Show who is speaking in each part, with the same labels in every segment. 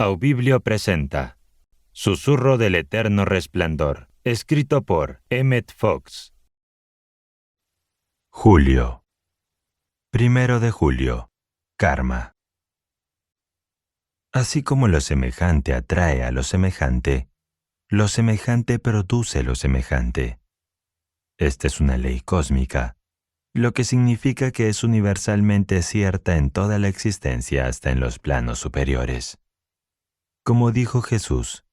Speaker 1: Aubiblio presenta Susurro del Eterno Resplandor, escrito por Emmett Fox.
Speaker 2: Julio. 1 de julio. Karma. Así como lo semejante atrae a lo semejante produce lo semejante. Esta es una ley cósmica, lo que significa que es universalmente cierta en toda la existencia hasta en los planos superiores. Como dijo Jesús,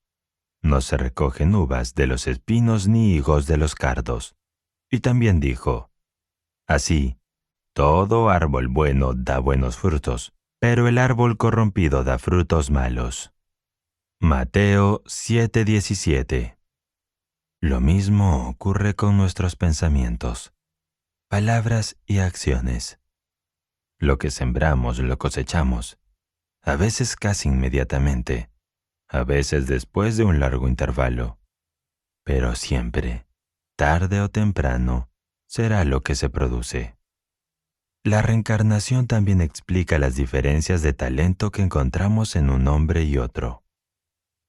Speaker 2: no se recogen uvas de los espinos ni higos de los cardos. Y también dijo, así, todo árbol bueno da buenos frutos, pero el árbol corrompido da frutos malos. Mateo 7:17. Lo mismo ocurre con nuestros pensamientos, palabras y acciones. Lo que sembramos lo cosechamos, a veces casi inmediatamente, a veces después de un largo intervalo, pero siempre, tarde o temprano, será lo que se produce. La reencarnación también explica las diferencias de talento que encontramos en un hombre y otro.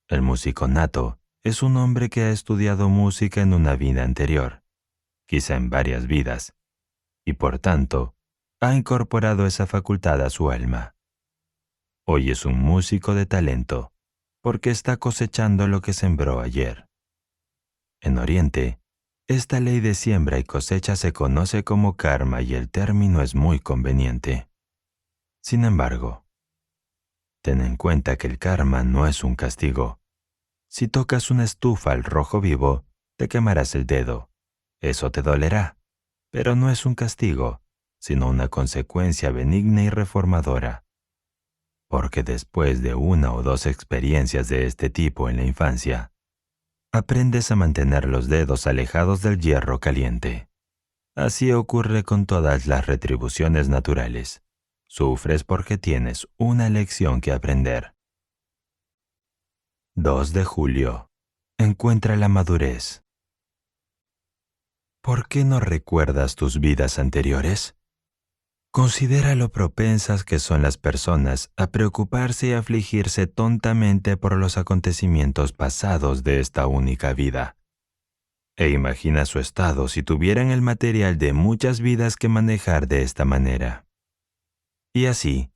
Speaker 2: El músico nato es un hombre que ha estudiado música en una vida anterior, quizá en varias vidas, y por tanto, ha incorporado esa facultad a su alma. Hoy es un músico de talento, porque está cosechando lo que sembró ayer. En Oriente, esta ley de siembra y cosecha se conoce como karma y el término es muy conveniente. Sin embargo, ten en cuenta que el karma no es un castigo. Si tocas una estufa al rojo vivo, te quemarás el dedo. Eso te dolerá, pero no es un castigo, sino una consecuencia benigna y reformadora. Porque después de una o dos experiencias de este tipo en la infancia, aprendes a mantener los dedos alejados del hierro caliente. Así ocurre con todas las retribuciones naturales. Sufres porque tienes una lección que aprender. 2 de julio. Encuentra la madurez. ¿Por qué no recuerdas tus vidas anteriores? Considera lo propensas que son las personas a preocuparse y afligirse tontamente por los acontecimientos pasados de esta única vida. E imagina su estado si tuvieran el material de muchas vidas que manejar de esta manera. Y así,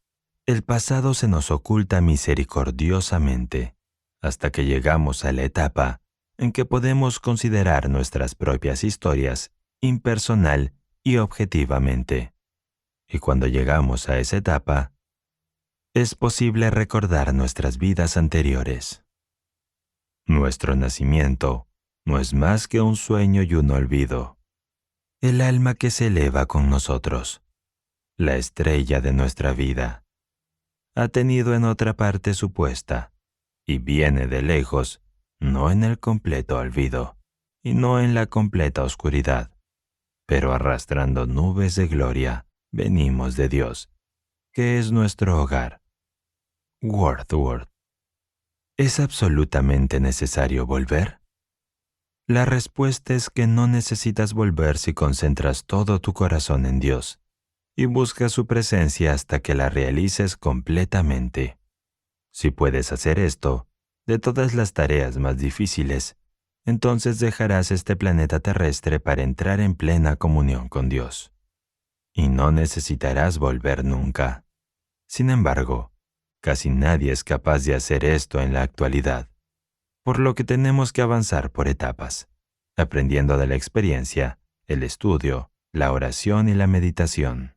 Speaker 2: el pasado se nos oculta misericordiosamente, hasta que llegamos a la etapa en que podemos considerar nuestras propias historias impersonal y objetivamente. Y cuando llegamos a esa etapa, es posible recordar nuestras vidas anteriores. Nuestro nacimiento no es más que un sueño y un olvido. El alma que se eleva con nosotros, la estrella de nuestra vida, ha tenido en otra parte su puesta, y viene de lejos, no en el completo olvido, y no en la completa oscuridad, pero arrastrando nubes de gloria, venimos de Dios, que es nuestro hogar. Wordsworth. ¿Es absolutamente necesario volver? La respuesta es que no necesitas volver si concentras todo tu corazón en Dios y buscas su presencia hasta que la realices completamente. Si puedes hacer esto, de todas las tareas más difíciles, entonces dejarás este planeta terrestre para entrar en plena comunión con Dios. Y no necesitarás volver nunca. Sin embargo, casi nadie es capaz de hacer esto en la actualidad, por lo que tenemos que avanzar por etapas, aprendiendo de la experiencia, el estudio, la oración y la meditación,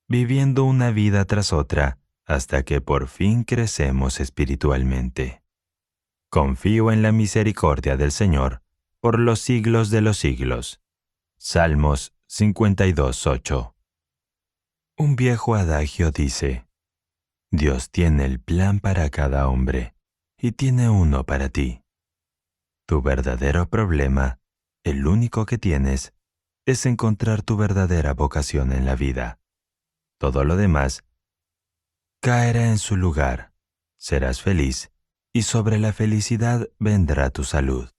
Speaker 2: viviendo una vida tras otra hasta que por fin crecemos espiritualmente. Confío en la misericordia del Señor por los siglos de los siglos. Salmos 52:8. Un viejo adagio dice, Dios tiene el plan para cada hombre y tiene uno para ti. Tu verdadero problema, el único que tienes, es encontrar tu verdadera vocación en la vida. Todo lo demás caerá en su lugar, serás feliz y sobre la felicidad vendrá tu salud.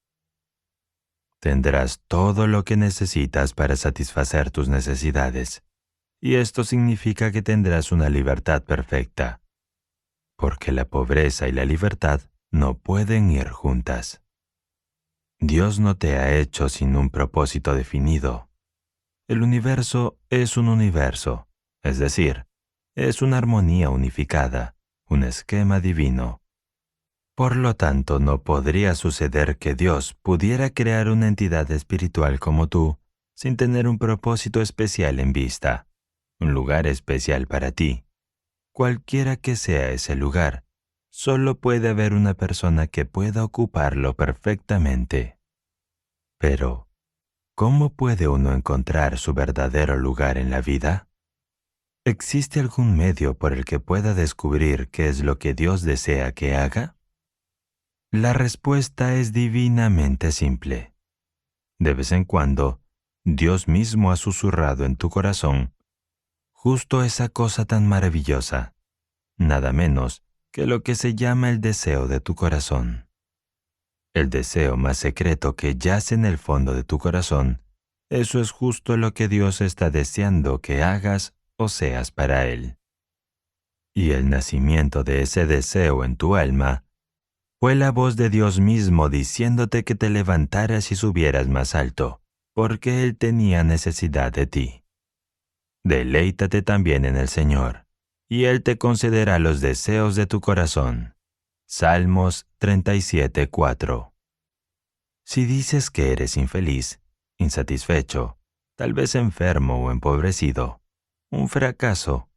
Speaker 2: Tendrás todo lo que necesitas para satisfacer tus necesidades, y esto significa que tendrás una libertad perfecta. porque la pobreza y la libertad no pueden ir juntas. Dios no te ha hecho sin un propósito definido. El universo es un universo, es decir, es una armonía unificada, un esquema divino. Por lo tanto, no podría suceder que Dios pudiera crear una entidad espiritual como tú sin tener un propósito especial en vista, un lugar especial para ti. Cualquiera que sea ese lugar, solo puede haber una persona que pueda ocuparlo perfectamente. Pero, ¿cómo puede uno encontrar su verdadero lugar en la vida? ¿Existe algún medio por el que pueda descubrir qué es lo que Dios desea que haga? La respuesta es divinamente simple. De vez en cuando, Dios mismo ha susurrado en tu corazón justo esa cosa tan maravillosa, nada menos que lo que se llama el deseo de tu corazón. El deseo más secreto que yace en el fondo de tu corazón, eso es justo lo que Dios está deseando que hagas o seas para Él. Y el nacimiento de ese deseo en tu alma fue la voz de Dios mismo diciéndote que te levantaras y subieras más alto, porque Él tenía necesidad de ti. Deleítate también en el Señor, y Él te concederá los deseos de tu corazón. Salmos 37:4. Si dices que eres infeliz, insatisfecho, tal vez enfermo o empobrecido, un fracaso,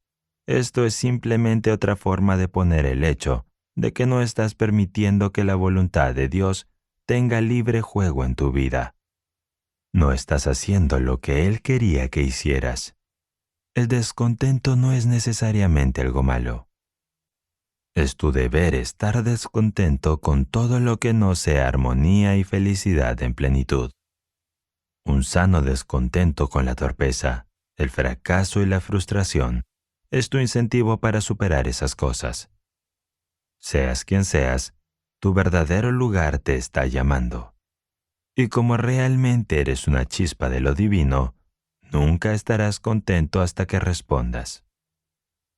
Speaker 2: esto es simplemente otra forma de poner el hecho de que no estás permitiendo que la voluntad de Dios tenga libre juego en tu vida. No estás haciendo lo que Él quería que hicieras. El descontento no es necesariamente algo malo. Es tu deber estar descontento con todo lo que no sea armonía y felicidad en plenitud. Un sano descontento con la torpeza, el fracaso y la frustración es tu incentivo para superar esas cosas. Seas quien seas, tu verdadero lugar te está llamando. Y como realmente eres una chispa de lo divino, nunca estarás contento hasta que respondas.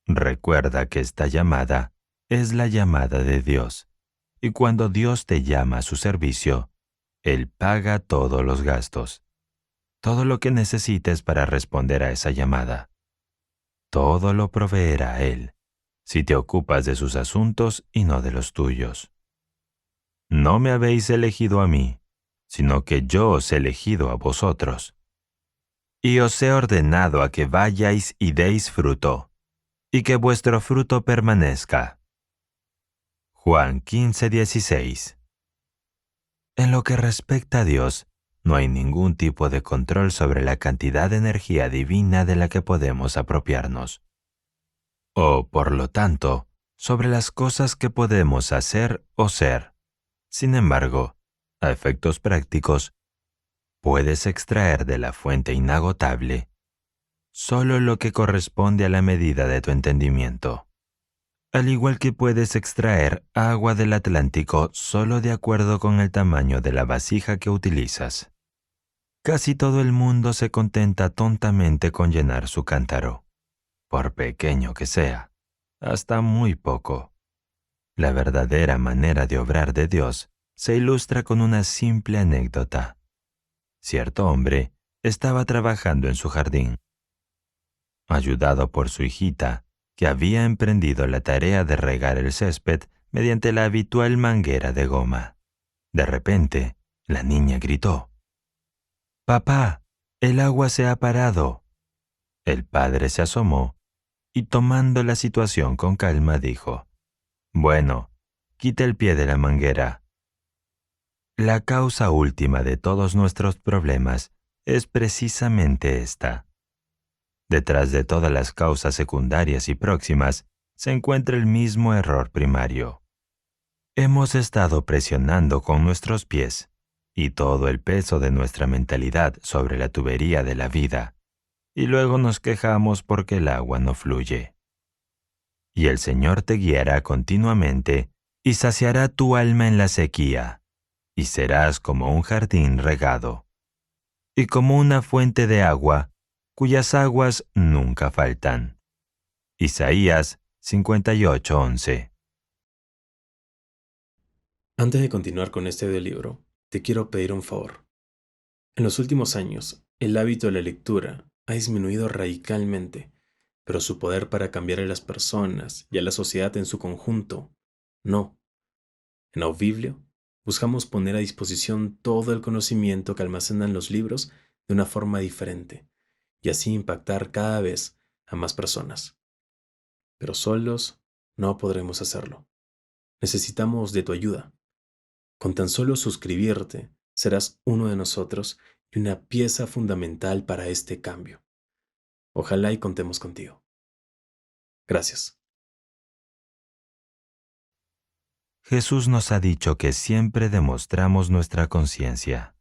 Speaker 2: Recuerda que esta llamada es la llamada de Dios, y cuando Dios te llama a su servicio, Él paga todos los gastos, todo lo que necesites para responder a esa llamada. Todo lo proveerá Él, si te ocupas de sus asuntos y no de los tuyos. No me habéis elegido a mí, sino que yo os he elegido a vosotros. Y os he ordenado a que vayáis y deis fruto, y que vuestro fruto permanezca. Juan 15:16. En lo que respecta a Dios, no hay ningún tipo de control sobre la cantidad de energía divina de la que podemos apropiarnos. O, por lo tanto, sobre las cosas que podemos hacer o ser. Sin embargo, a efectos prácticos, puedes extraer de la fuente inagotable solo lo que corresponde a la medida de tu entendimiento. Al igual que puedes extraer agua del Atlántico solo de acuerdo con el tamaño de la vasija que utilizas. Casi todo el mundo se contenta tontamente con llenar su cántaro, por pequeño que sea, hasta muy poco. La verdadera manera de obrar de Dios se ilustra con una simple anécdota. Cierto hombre estaba trabajando en su jardín. Ayudado por su hijita, que había emprendido la tarea de regar el césped mediante la habitual manguera de goma. De repente, la niña gritó: «¡Papá, el agua se ha parado!». El padre se asomó y, tomando la situación con calma, dijo: «Bueno, quita el pie de la manguera». La causa última de todos nuestros problemas es precisamente esta. Detrás de todas las causas secundarias y próximas se encuentra el mismo error primario. Hemos estado presionando con nuestros pies y todo el peso de nuestra mentalidad sobre la tubería de la vida, y luego nos quejamos porque el agua no fluye. Y el Señor te guiará continuamente y saciará tu alma en la sequía, y serás como un jardín regado, y como una fuente de agua cuyas aguas nunca faltan. Isaías 58:11.
Speaker 3: Antes de continuar con este audiolibro, te quiero pedir un favor. En los últimos años, el hábito de la lectura ha disminuido radicalmente, pero su poder para cambiar a las personas y a la sociedad en su conjunto, no. En Audiblio, buscamos poner a disposición todo el conocimiento que almacenan los libros de una forma diferente, y así impactar cada vez a más personas. Pero solos no podremos hacerlo. Necesitamos de tu ayuda. Con tan solo suscribirte, serás uno de nosotros y una pieza fundamental para este cambio. Ojalá y contemos contigo. Gracias.
Speaker 2: Jesús nos ha dicho que siempre demostramos nuestra conciencia.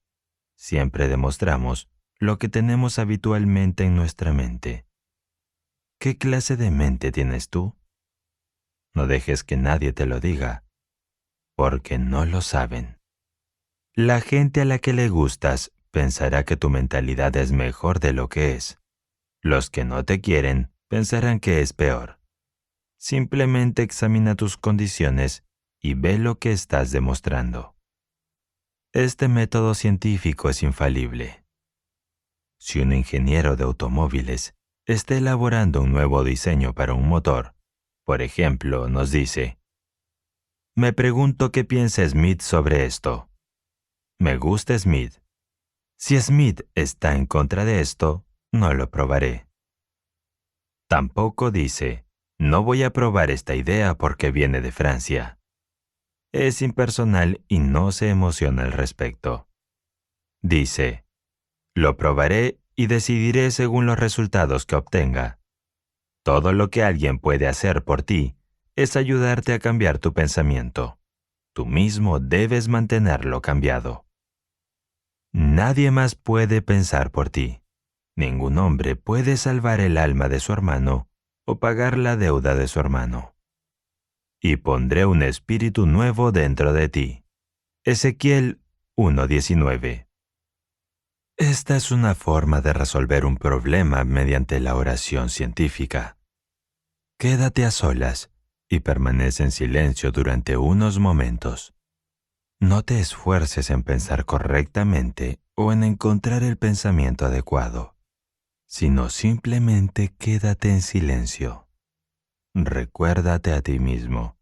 Speaker 2: Siempre demostramos lo que tenemos habitualmente en nuestra mente. ¿Qué clase de mente tienes tú? No dejes que nadie te lo diga, porque no lo saben. La gente a la que le gustas pensará que tu mentalidad es mejor de lo que es. Los que no te quieren pensarán que es peor. Simplemente examina tus condiciones y ve lo que estás demostrando. Este método científico es infalible. Si un ingeniero de automóviles está elaborando un nuevo diseño para un motor, por ejemplo, nos dice: me pregunto qué piensa Smith sobre esto. Me gusta Smith. Si Smith está en contra de esto, no lo probaré. Tampoco dice: no voy a probar esta idea porque viene de Francia. Es impersonal y no se emociona al respecto. Dice: lo probaré y decidiré según los resultados que obtenga. Todo lo que alguien puede hacer por ti es ayudarte a cambiar tu pensamiento. Tú mismo debes mantenerlo cambiado. Nadie más puede pensar por ti. Ningún hombre puede salvar el alma de su hermano o pagar la deuda de su hermano. Y pondré un espíritu nuevo dentro de ti. Ezequiel 1:19. Esta es una forma de resolver un problema mediante la oración científica. Quédate a solas y permanece en silencio durante unos momentos. No te esfuerces en pensar correctamente o en encontrar el pensamiento adecuado, sino simplemente quédate en silencio. Recuérdate a ti mismo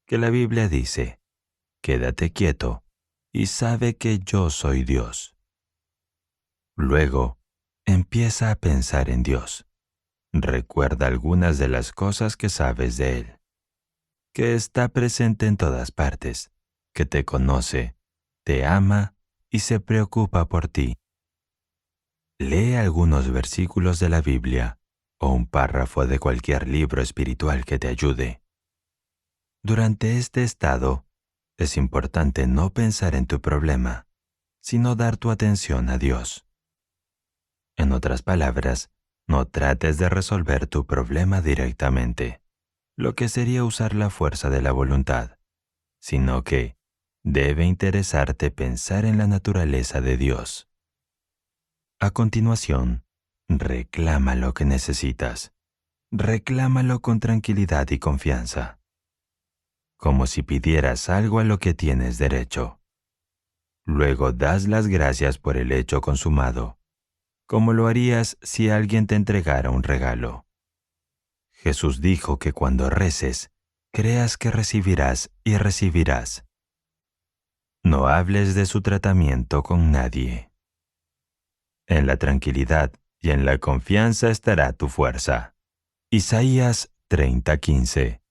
Speaker 2: que la Biblia dice: quédate quieto y sabe que yo soy Dios. Luego, empieza a pensar en Dios. Recuerda algunas de las cosas que sabes de Él, que está presente en todas partes, que te conoce, te ama y se preocupa por ti. Lee algunos versículos de la Biblia o un párrafo de cualquier libro espiritual que te ayude. Durante este estado, es importante no pensar en tu problema, sino dar tu atención a Dios. En otras palabras, no trates de resolver tu problema directamente, lo que sería usar la fuerza de la voluntad, sino que debe interesarte pensar en la naturaleza de Dios. A continuación, reclama lo que necesitas. Reclámalo con tranquilidad y confianza, como si pidieras algo a lo que tienes derecho. Luego das las gracias por el hecho consumado, como lo harías si alguien te entregara un regalo. Jesús dijo que cuando reces, creas que recibirás y recibirás. No hables de su tratamiento con nadie. En la tranquilidad y en la confianza estará tu fuerza. Isaías 30:15.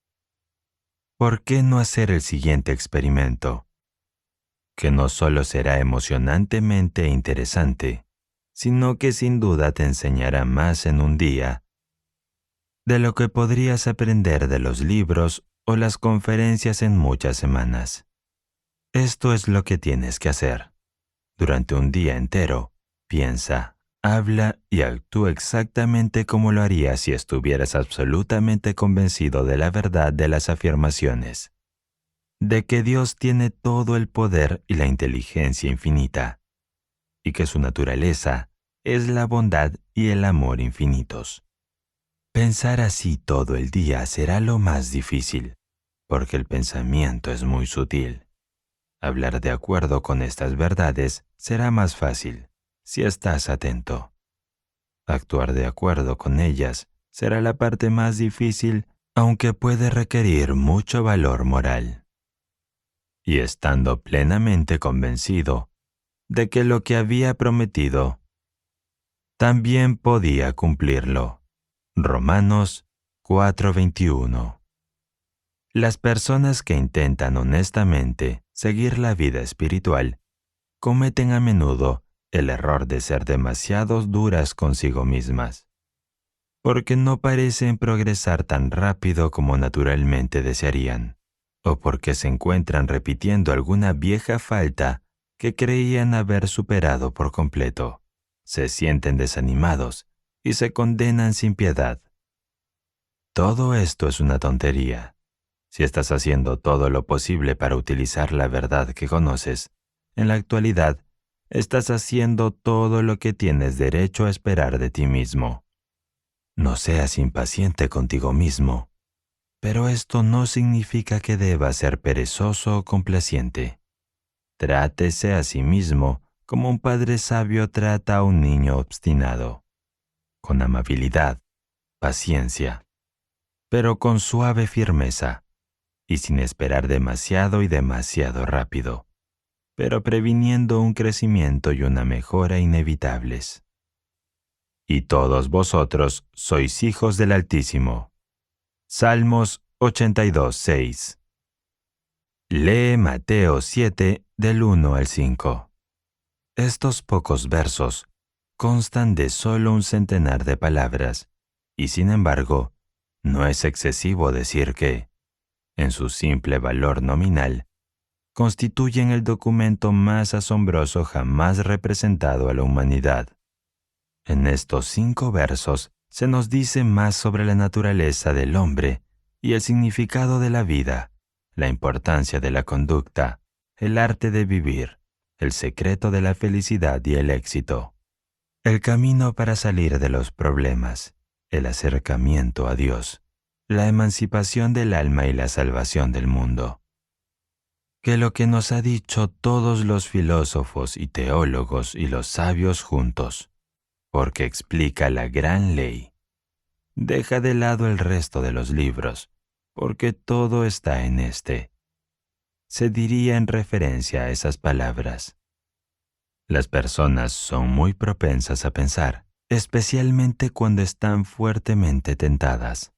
Speaker 2: ¿Por qué no hacer el siguiente experimento? Que no solo será emocionantemente interesante, sino que sin duda te enseñará más en un día de lo que podrías aprender de los libros o las conferencias en muchas semanas. Esto es lo que tienes que hacer. Durante un día entero, piensa, habla y actúa exactamente como lo harías si estuvieras absolutamente convencido de la verdad de las afirmaciones, de que Dios tiene todo el poder y la inteligencia infinita, y que su naturaleza es la bondad y el amor infinitos. Pensar así todo el día será lo más difícil, porque el pensamiento es muy sutil. Hablar de acuerdo con estas verdades será más fácil si estás atento. Actuar de acuerdo con ellas será la parte más difícil, aunque puede requerir mucho valor moral. Y estando plenamente convencido de que lo que había prometido también podía cumplirlo. Romanos 4:21. Las personas que intentan honestamente seguir la vida espiritual cometen a menudo el error de ser demasiado duras consigo mismas, porque no parecen progresar tan rápido como naturalmente desearían, o porque se encuentran repitiendo alguna vieja falta que creían haber superado por completo. Se sienten desanimados y se condenan sin piedad. Todo esto es una tontería. Si estás haciendo todo lo posible para utilizar la verdad que conoces, en la actualidad estás haciendo todo lo que tienes derecho a esperar de ti mismo. No seas impaciente contigo mismo, pero esto no significa que debas ser perezoso o complaciente. Trátese a sí mismo como un padre sabio trata a un niño obstinado, con amabilidad, paciencia, pero con suave firmeza, y sin esperar demasiado y demasiado rápido, pero previniendo un crecimiento y una mejora inevitables. Y todos vosotros sois hijos del Altísimo. Salmos 82:6. Lee Mateo 7 del 1 al 5. Estos pocos versos constan de solo un centenar de palabras, y sin embargo, no es excesivo decir que, en su simple valor nominal, constituyen el documento más asombroso jamás representado a la humanidad. En estos 5 versos se nos dice más sobre la naturaleza del hombre y el significado de la vida, la importancia de la conducta, el arte de vivir, el secreto de la felicidad y el éxito, el camino para salir de los problemas, el acercamiento a Dios, la emancipación del alma y la salvación del mundo. Que lo que nos ha dicho todos los filósofos y teólogos y los sabios juntos, porque explica la gran ley. Deja de lado el resto de los libros, porque todo está en este. Se diría en referencia a esas palabras. Las personas son muy propensas a pensar, especialmente cuando están fuertemente tentadas,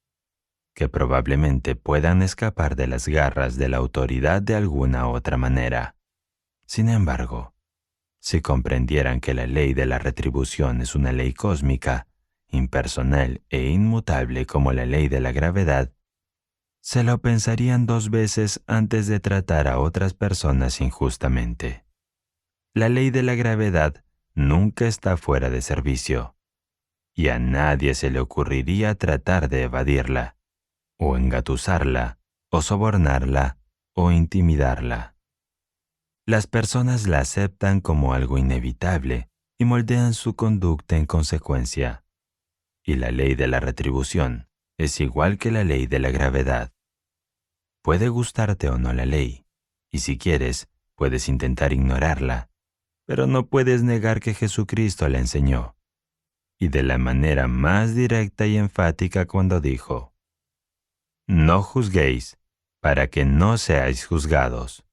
Speaker 2: que probablemente puedan escapar de las garras de la autoridad de alguna otra manera. Sin embargo, si comprendieran que la ley de la retribución es una ley cósmica, impersonal e inmutable como la ley de la gravedad, se lo pensarían 2 veces antes de tratar a otras personas injustamente. La ley de la gravedad nunca está fuera de servicio, y a nadie se le ocurriría tratar de evadirla, o engatusarla, o sobornarla, o intimidarla. Las personas la aceptan como algo inevitable y moldean su conducta en consecuencia. Y la ley de la retribución es igual que la ley de la gravedad. Puede gustarte o no la ley, y si quieres, puedes intentar ignorarla, pero no puedes negar que Jesucristo la enseñó, y de la manera más directa y enfática cuando dijo: No juzguéis, para que no seáis juzgados,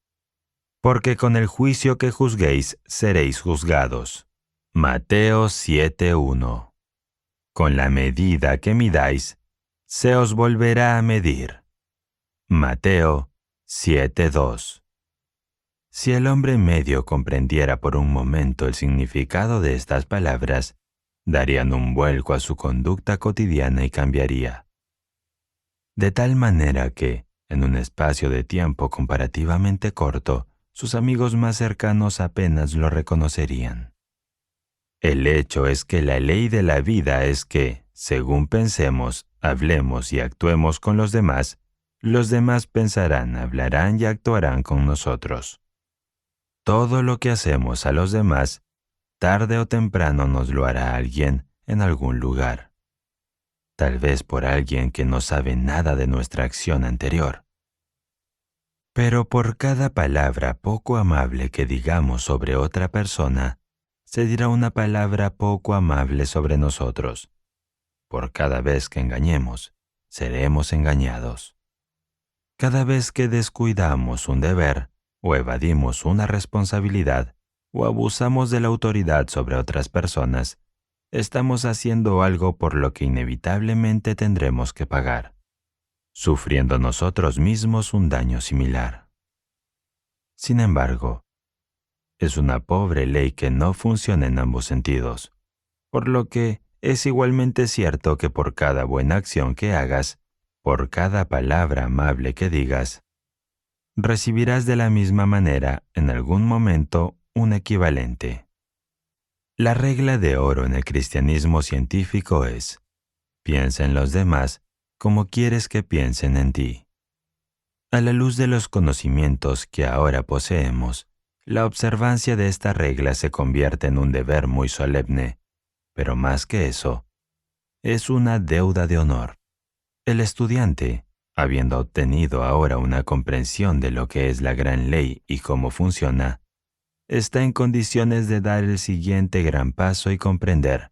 Speaker 2: porque con el juicio que juzguéis seréis juzgados. Mateo 7:1. Con la medida que midáis, se os volverá a medir. Mateo 7:2. Si el hombre medio comprendiera por un momento el significado de estas palabras, darían un vuelco a su conducta cotidiana y cambiaría. De tal manera que, en un espacio de tiempo comparativamente corto, sus amigos más cercanos apenas lo reconocerían. El hecho es que la ley de la vida es que, según pensemos, hablemos y actuemos con los demás pensarán, hablarán y actuarán con nosotros. Todo lo que hacemos a los demás, tarde o temprano nos lo hará alguien en algún lugar. Tal vez por alguien que no sabe nada de nuestra acción anterior. Pero por cada palabra poco amable que digamos sobre otra persona, se dirá una palabra poco amable sobre nosotros. Por cada vez que engañemos, seremos engañados. Cada vez que descuidamos un deber, o evadimos una responsabilidad, o abusamos de la autoridad sobre otras personas, estamos haciendo algo por lo que inevitablemente tendremos que pagar, sufriendo nosotros mismos un daño similar. Sin embargo, es una pobre ley que no funciona en ambos sentidos, por lo que es igualmente cierto que por cada buena acción que hagas, por cada palabra amable que digas, recibirás de la misma manera en algún momento un equivalente. La regla de oro en el cristianismo científico es: piensa en los demás como quieres que piensen en ti. A la luz de los conocimientos que ahora poseemos, la observancia de esta regla se convierte en un deber muy solemne, pero más que eso, es una deuda de honor. El estudiante, habiendo obtenido ahora una comprensión de lo que es la gran ley y cómo funciona, está en condiciones de dar el siguiente gran paso y comprender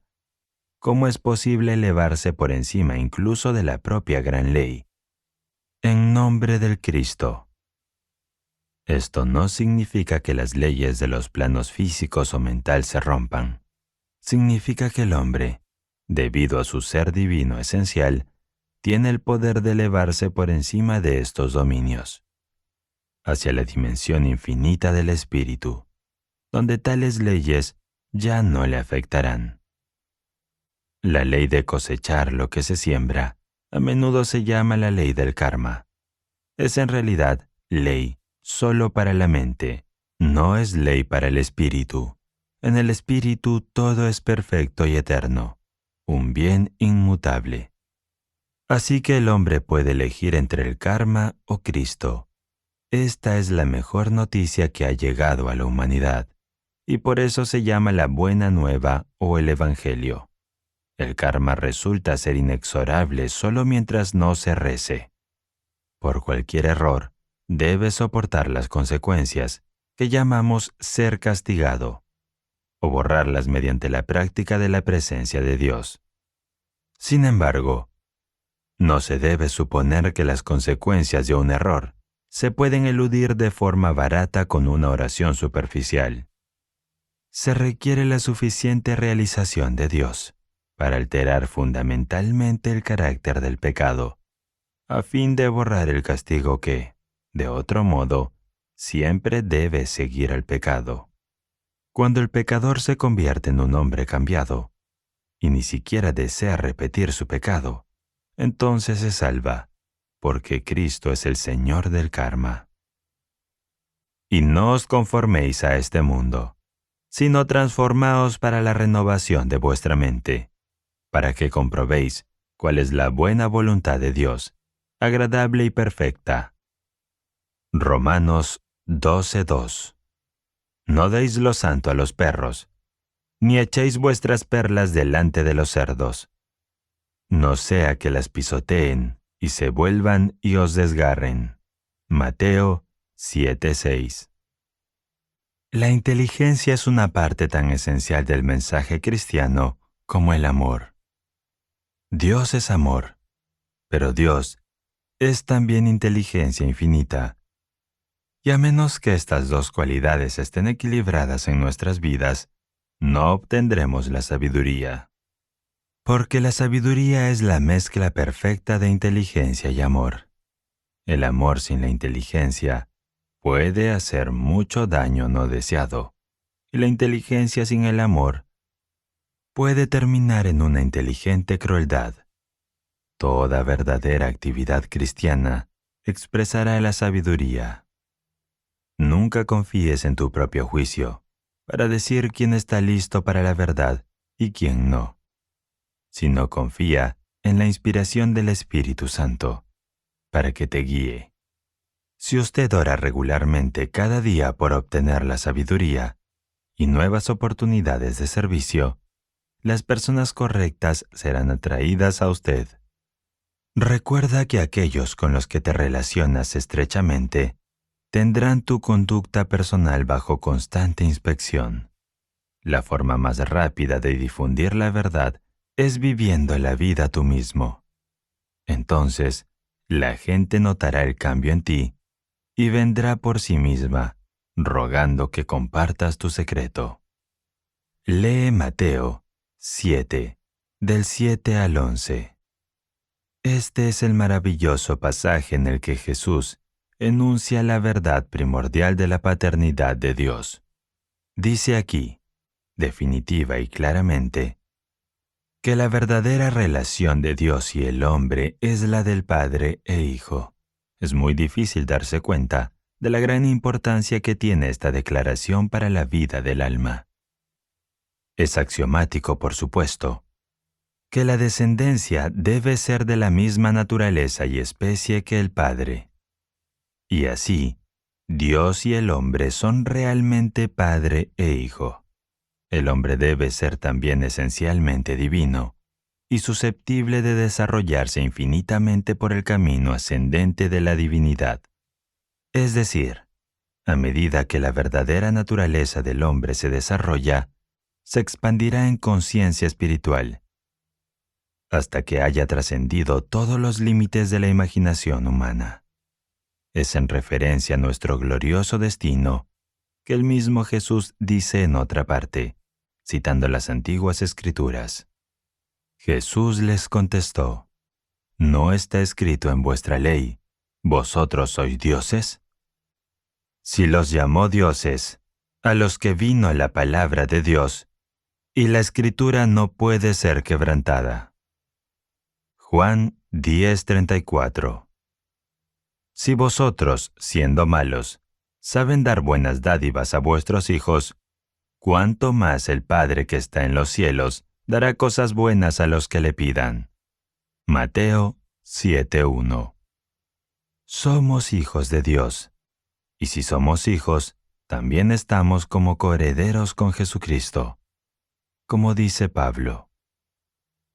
Speaker 2: cómo es posible elevarse por encima incluso de la propia gran ley. En nombre del Cristo. Esto no significa que las leyes de los planos físicos o mental se rompan. Significa que el hombre, debido a su ser divino esencial, tiene el poder de elevarse por encima de estos dominios, hacia la dimensión infinita del espíritu, donde tales leyes ya no le afectarán. La ley de cosechar lo que se siembra a menudo se llama la ley del karma. Es en realidad ley solo para la mente, no es ley para el espíritu. En el espíritu todo es perfecto y eterno, un bien inmutable. Así que el hombre puede elegir entre el karma o Cristo. Esta es la mejor noticia que ha llegado a la humanidad, y por eso se llama la buena nueva o el evangelio. El karma resulta ser inexorable solo mientras no se rece. Por cualquier error, debe soportar las consecuencias, que llamamos ser castigado, o borrarlas mediante la práctica de la presencia de Dios. Sin embargo, no se debe suponer que las consecuencias de un error se pueden eludir de forma barata con una oración superficial. Se requiere la suficiente realización de Dios para alterar fundamentalmente el carácter del pecado, a fin de borrar el castigo que, de otro modo, siempre debe seguir al pecado. Cuando el pecador se convierte en un hombre cambiado, y ni siquiera desea repetir su pecado, entonces se salva, porque Cristo es el Señor del karma. Y no os conforméis a este mundo, sino transformaos para la renovación de vuestra mente, para que comprobéis cuál es la buena voluntad de Dios, agradable y perfecta. Romanos 12:2. No deis lo santo a los perros, ni echéis vuestras perlas delante de los cerdos, no sea que las pisoteen y se vuelvan y os desgarren. Mateo 7:6. La inteligencia es una parte tan esencial del mensaje cristiano como el amor. Dios es amor, pero Dios es también inteligencia infinita. Y a menos que estas dos cualidades estén equilibradas en nuestras vidas, no obtendremos la sabiduría. Porque la sabiduría es la mezcla perfecta de inteligencia y amor. El amor sin la inteligencia puede hacer mucho daño no deseado, y la inteligencia sin el amor puede terminar en una inteligente crueldad. Toda verdadera actividad cristiana expresará la sabiduría. Nunca confíes en tu propio juicio para decir quién está listo para la verdad y quién no, sino confía en la inspiración del Espíritu Santo para que te guíe. Si usted ora regularmente cada día por obtener la sabiduría y nuevas oportunidades de servicio, las personas correctas serán atraídas a usted. Recuerda que aquellos con los que te relacionas estrechamente tendrán tu conducta personal bajo constante inspección. La forma más rápida de difundir la verdad es viviendo la vida tú mismo. Entonces, la gente notará el cambio en ti y vendrá por sí misma, rogando que compartas tu secreto. Lee Mateo 7, del 7 al 11. Este es el maravilloso pasaje en el que Jesús enuncia la verdad primordial de la paternidad de Dios. Dice aquí, definitiva y claramente, que la verdadera relación de Dios y el hombre es la del Padre e Hijo. Es muy difícil darse cuenta de la gran importancia que tiene esta declaración para la vida del alma. Es axiomático, por supuesto, que la descendencia debe ser de la misma naturaleza y especie que el Padre. Y así, Dios y el hombre son realmente Padre e Hijo. El hombre debe ser también esencialmente divino y susceptible de desarrollarse infinitamente por el camino ascendente de la divinidad. Es decir, a medida que la verdadera naturaleza del hombre se desarrolla, se expandirá en conciencia espiritual, hasta que haya trascendido todos los límites de la imaginación humana. Es en referencia a nuestro glorioso destino que el mismo Jesús dice en otra parte, citando las antiguas Escrituras. Jesús les contestó, ¿no está escrito en vuestra ley, vosotros sois dioses? Si los llamó dioses, a los que vino la palabra de Dios, y la Escritura no puede ser quebrantada. Juan 10:34. Si vosotros, siendo malos, saben dar buenas dádivas a vuestros hijos, ¿cuánto más el Padre que está en los cielos dará cosas buenas a los que le pidan? Mateo 7:1. Somos hijos de Dios, y si somos hijos, también estamos como coherederos con Jesucristo. Como dice Pablo,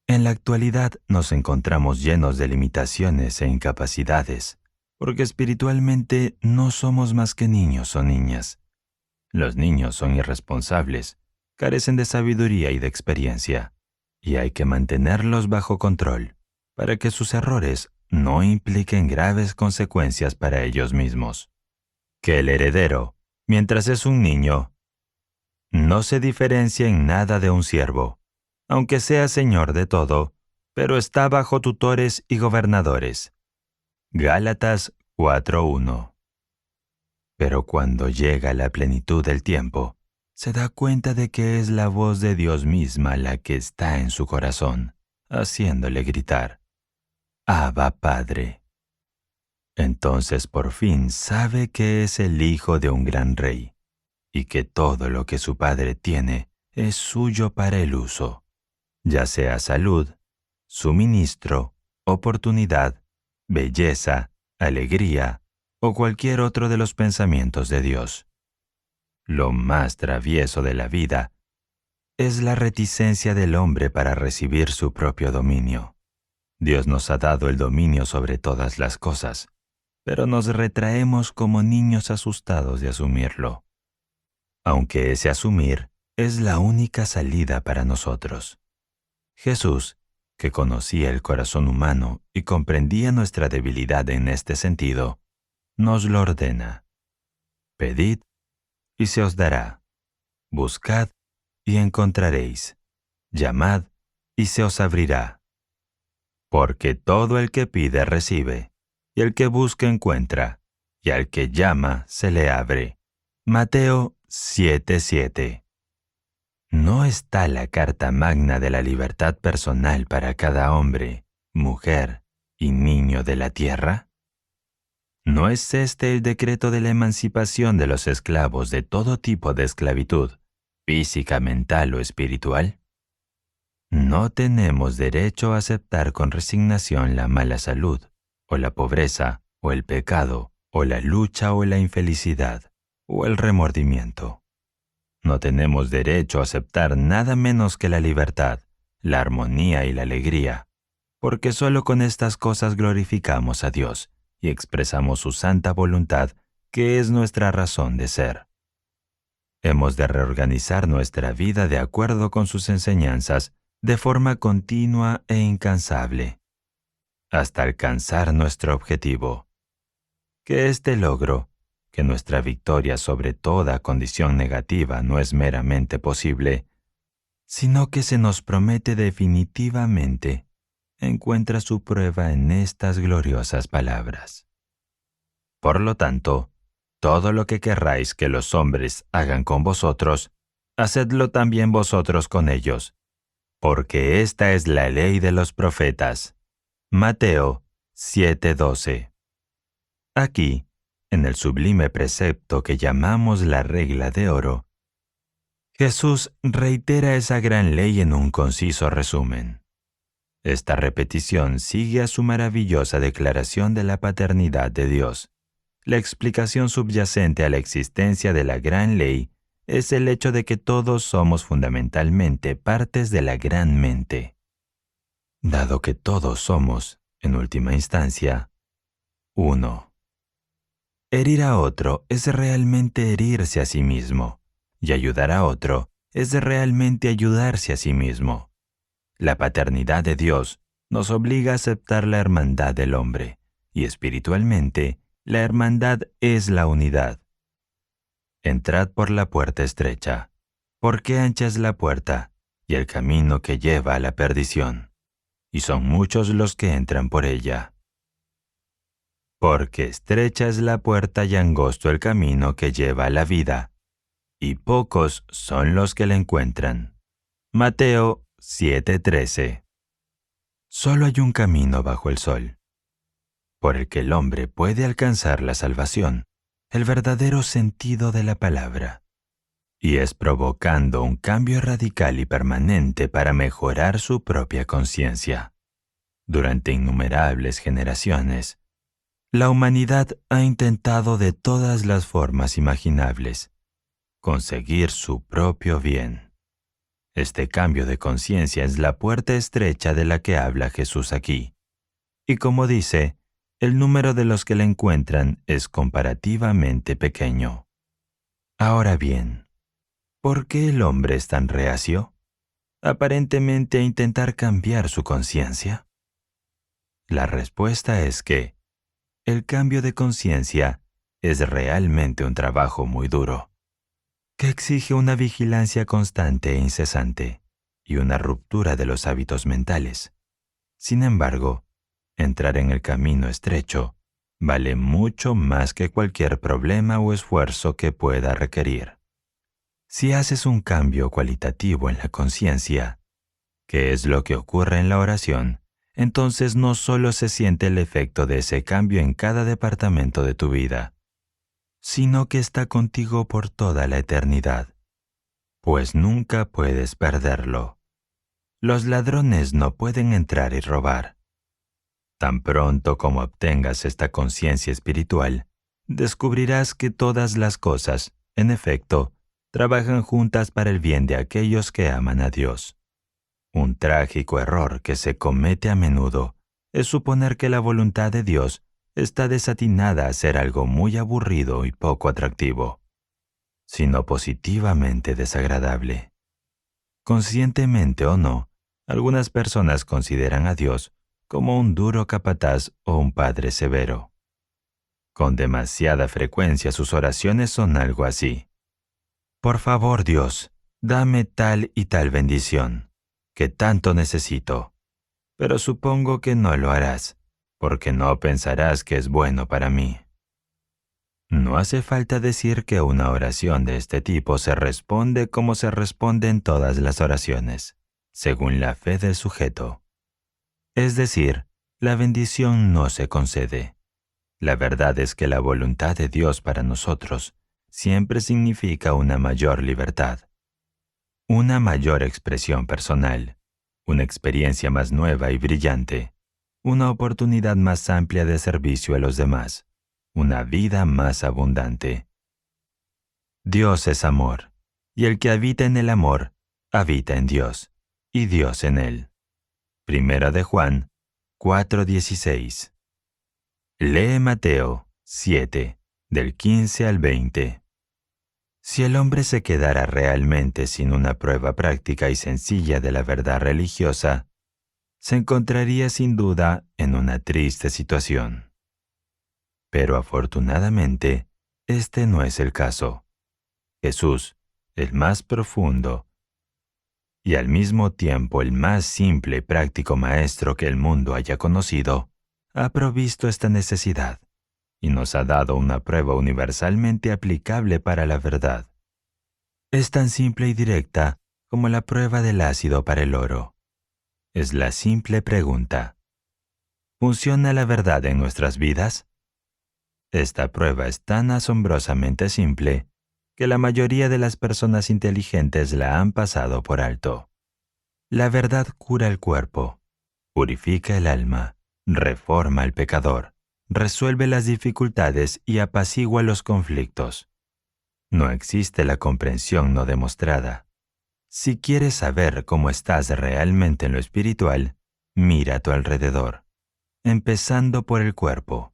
Speaker 2: en la actualidad nos encontramos llenos de limitaciones e incapacidades, porque espiritualmente no somos más que niños o niñas. Los niños son irresponsables, carecen de sabiduría y de experiencia, y hay que mantenerlos bajo control, para que sus errores no impliquen graves consecuencias para ellos mismos. Que el heredero, mientras es un niño, no se diferencia en nada de un siervo, aunque sea señor de todo, pero está bajo tutores y gobernadores. Gálatas 4:1. Pero cuando llega la plenitud del tiempo, se da cuenta de que es la voz de Dios misma la que está en su corazón, haciéndole gritar, Abba, Padre. Entonces por fin sabe que es el hijo de un gran rey, y que todo lo que su padre tiene es suyo para el uso, ya sea salud, suministro, oportunidad, belleza, alegría o cualquier otro de los pensamientos de Dios. Lo más travieso de la vida es la reticencia del hombre para recibir su propio dominio. Dios nos ha dado el dominio sobre todas las cosas, pero nos retraemos como niños asustados de asumirlo, aunque ese asumir es la única salida para nosotros. Jesús, que conocía el corazón humano y comprendía nuestra debilidad en este sentido, nos lo ordena. Pedid y se os dará. Buscad y encontraréis. Llamad y se os abrirá. Porque todo el que pide recibe, y el que busca encuentra, y al que llama se le abre. Mateo 7:7. ¿No está la carta magna de la libertad personal para cada hombre, mujer y niño de la tierra? ¿No es este el decreto de la emancipación de los esclavos de todo tipo de esclavitud, física, mental o espiritual? No tenemos derecho a aceptar con resignación la mala salud, o la pobreza, o el pecado, o la lucha o la infelicidad, o el remordimiento. No tenemos derecho a aceptar nada menos que la libertad, la armonía y la alegría, porque solo con estas cosas glorificamos a Dios y expresamos su santa voluntad que es nuestra razón de ser. Hemos de reorganizar nuestra vida de acuerdo con sus enseñanzas de forma continua e incansable, hasta alcanzar nuestro objetivo. Que este logro, que nuestra victoria sobre toda condición negativa no es meramente posible, sino que se nos promete definitivamente, encuentra su prueba en estas gloriosas palabras. Por lo tanto, todo lo que querráis que los hombres hagan con vosotros, hacedlo también vosotros con ellos, porque esta es la ley de los profetas. Mateo 7:12. Aquí, en el sublime precepto que llamamos la regla de oro, Jesús reitera esa gran ley en un conciso resumen. Esta repetición sigue a su maravillosa declaración de la paternidad de Dios. La explicación subyacente a la existencia de la gran ley es el hecho de que todos somos fundamentalmente partes de la gran mente. Dado que todos somos, en última instancia, uno. Herir a otro es realmente herirse a sí mismo, y ayudar a otro es realmente ayudarse a sí mismo. La paternidad de Dios nos obliga a aceptar la hermandad del hombre, y espiritualmente, la hermandad es la unidad. Entrad por la puerta estrecha, porque ancha es la puerta, y el camino que lleva a la perdición, y son muchos los que entran por ella. Porque estrecha es la puerta y angosto el camino que lleva a la vida, y pocos son los que la encuentran. Mateo 7:13. Solo hay un camino bajo el sol, por el que el hombre puede alcanzar la salvación, el verdadero sentido de la palabra, y es provocando un cambio radical y permanente para mejorar su propia conciencia. Durante innumerables generaciones, la humanidad ha intentado de todas las formas imaginables conseguir su propio bien. Este cambio de conciencia es la puerta estrecha de la que habla Jesús aquí. Y como dice, el número de los que la encuentran es comparativamente pequeño. Ahora bien, ¿por qué el hombre es tan reacio, aparentemente, a intentar cambiar su conciencia? La respuesta es que el cambio de conciencia es realmente un trabajo muy duro, que exige una vigilancia constante e incesante y una ruptura de los hábitos mentales. Sin embargo, entrar en el camino estrecho vale mucho más que cualquier problema o esfuerzo que pueda requerir. Si haces un cambio cualitativo en la conciencia, que es lo que ocurre en la oración, entonces no solo se siente el efecto de ese cambio en cada departamento de tu vida, sino que está contigo por toda la eternidad, pues nunca puedes perderlo. Los ladrones no pueden entrar y robar. Tan pronto como obtengas esta conciencia espiritual, descubrirás que todas las cosas, en efecto, trabajan juntas para el bien de aquellos que aman a Dios. Un trágico error que se comete a menudo es suponer que la voluntad de Dios está desatinada a ser algo muy aburrido y poco atractivo, sino positivamente desagradable. Conscientemente o no, algunas personas consideran a Dios como un duro capataz o un padre severo. Con demasiada frecuencia sus oraciones son algo así: por favor, Dios, dame tal y tal bendición, que tanto necesito, pero supongo que no lo harás, porque no pensarás que es bueno para mí. No hace falta decir que una oración de este tipo se responde como se responden todas las oraciones, según la fe del sujeto. Es decir, la bendición no se concede. La verdad es que la voluntad de Dios para nosotros siempre significa una mayor libertad, una mayor expresión personal, una experiencia más nueva y brillante, una oportunidad más amplia de servicio a los demás, una vida más abundante. Dios es amor, y el que habita en el amor, habita en Dios, y Dios en él. Primera de Juan 4:16. Lee Mateo 7, del 15 al 20. Si el hombre se quedara realmente sin una prueba práctica y sencilla de la verdad religiosa, se encontraría sin duda en una triste situación. Pero afortunadamente, este no es el caso. Jesús, el más profundo y al mismo tiempo el más simple y práctico maestro que el mundo haya conocido, ha provisto esta necesidad y nos ha dado una prueba universalmente aplicable para la verdad. Es tan simple y directa como la prueba del ácido para el oro. Es la simple pregunta: ¿funciona la verdad en nuestras vidas? Esta prueba es tan asombrosamente simple que la mayoría de las personas inteligentes la han pasado por alto. La verdad cura el cuerpo, purifica el alma, reforma al pecador, resuelve las dificultades y apacigua los conflictos. No existe la comprensión no demostrada. Si quieres saber cómo estás realmente en lo espiritual, mira a tu alrededor, empezando por el cuerpo.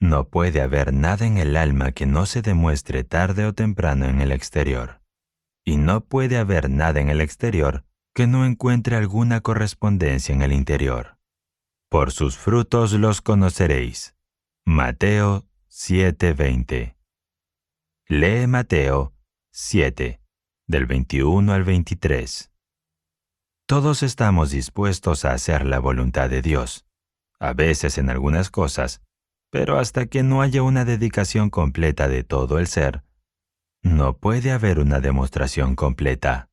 Speaker 2: No puede haber nada en el alma que no se demuestre tarde o temprano en el exterior. Y no puede haber nada en el exterior que no encuentre alguna correspondencia en el interior. Por sus frutos los conoceréis. Mateo 7:20. Lee Mateo 7, del 21 al 23. Todos estamos dispuestos a hacer la voluntad de Dios, a veces en algunas cosas, pero hasta que no haya una dedicación completa de todo el ser, no puede haber una demostración completa.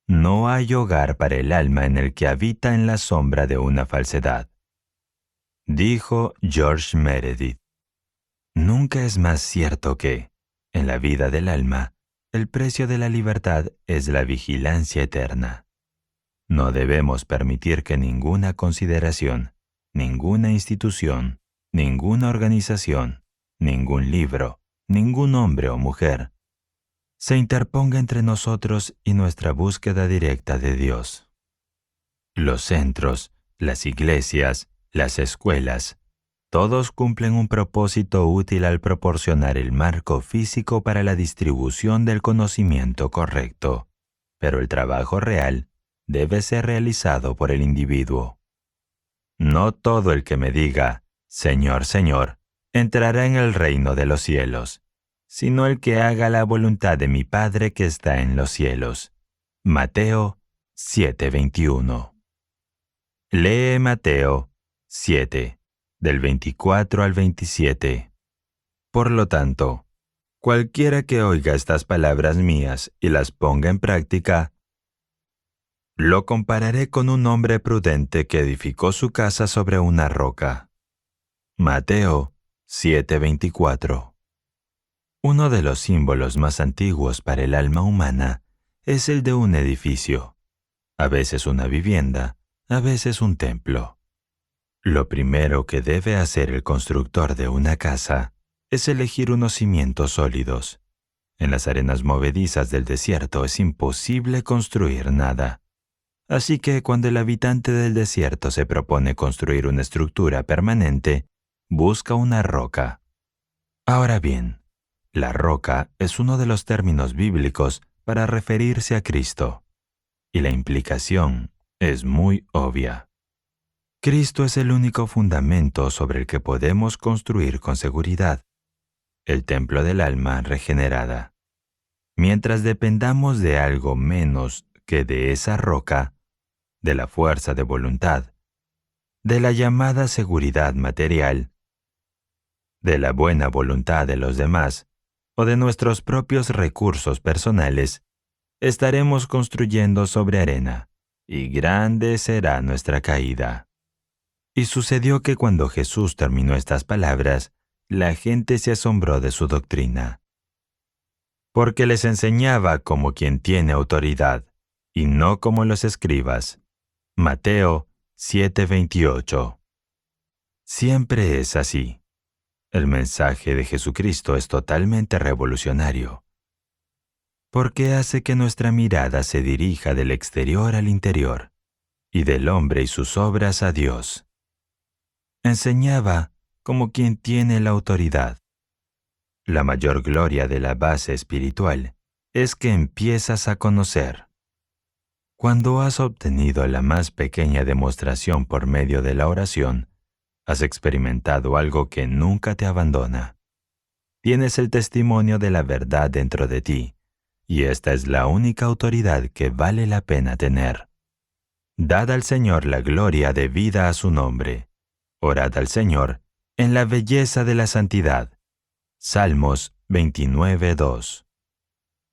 Speaker 2: No hay hogar para el alma en el que habita en la sombra de una falsedad. Dijo George Meredith: nunca es más cierto que, en la vida del alma, el precio de la libertad es la vigilancia eterna. No debemos permitir que ninguna consideración, ninguna institución, ninguna organización, ningún libro, ningún hombre o mujer se interponga entre nosotros y nuestra búsqueda directa de Dios. Los centros, las iglesias, las escuelas, todos cumplen un propósito útil al proporcionar el marco físico para la distribución del conocimiento correcto, pero el trabajo real debe ser realizado por el individuo. No todo el que me diga, Señor, Señor, entrará en el reino de los cielos, sino el que haga la voluntad de mi Padre que está en los cielos. Mateo 7:21. Lee Mateo 7, del 24 al 27. Por lo tanto, cualquiera que oiga estas palabras mías y las ponga en práctica, lo compararé con un hombre prudente que edificó su casa sobre una roca. Mateo 7:24. Uno de los símbolos más antiguos para el alma humana es el de un edificio, a veces una vivienda, a veces un templo. Lo primero que debe hacer el constructor de una casa es elegir unos cimientos sólidos. En las arenas movedizas del desierto es imposible construir nada. Así que cuando el habitante del desierto se propone construir una estructura permanente, busca una roca. Ahora bien, la roca es uno de los términos bíblicos para referirse a Cristo, y la implicación es muy obvia. Cristo es el único fundamento sobre el que podemos construir con seguridad, el templo del alma regenerada. Mientras dependamos de algo menos que de esa roca, de la fuerza de voluntad, de la llamada seguridad material, de la buena voluntad de los demás o de nuestros propios recursos personales, estaremos construyendo sobre arena, y grande será nuestra caída. Y sucedió que cuando Jesús terminó estas palabras, la gente se asombró de su doctrina, porque les enseñaba como quien tiene autoridad, y no como los escribas. Mateo 7:28. Siempre es así. El mensaje de Jesucristo es totalmente revolucionario, porque hace que nuestra mirada se dirija del exterior al interior, y del hombre y sus obras a Dios. Enseñaba como quien tiene la autoridad. La mayor gloria de la base espiritual es que empiezas a conocer. Cuando has obtenido la más pequeña demostración por medio de la oración, has experimentado algo que nunca te abandona. Tienes el testimonio de la verdad dentro de ti, y esta es la única autoridad que vale la pena tener. Dad al Señor la gloria debida a su nombre. Orad al Señor en la belleza de la santidad. Salmos 29:2.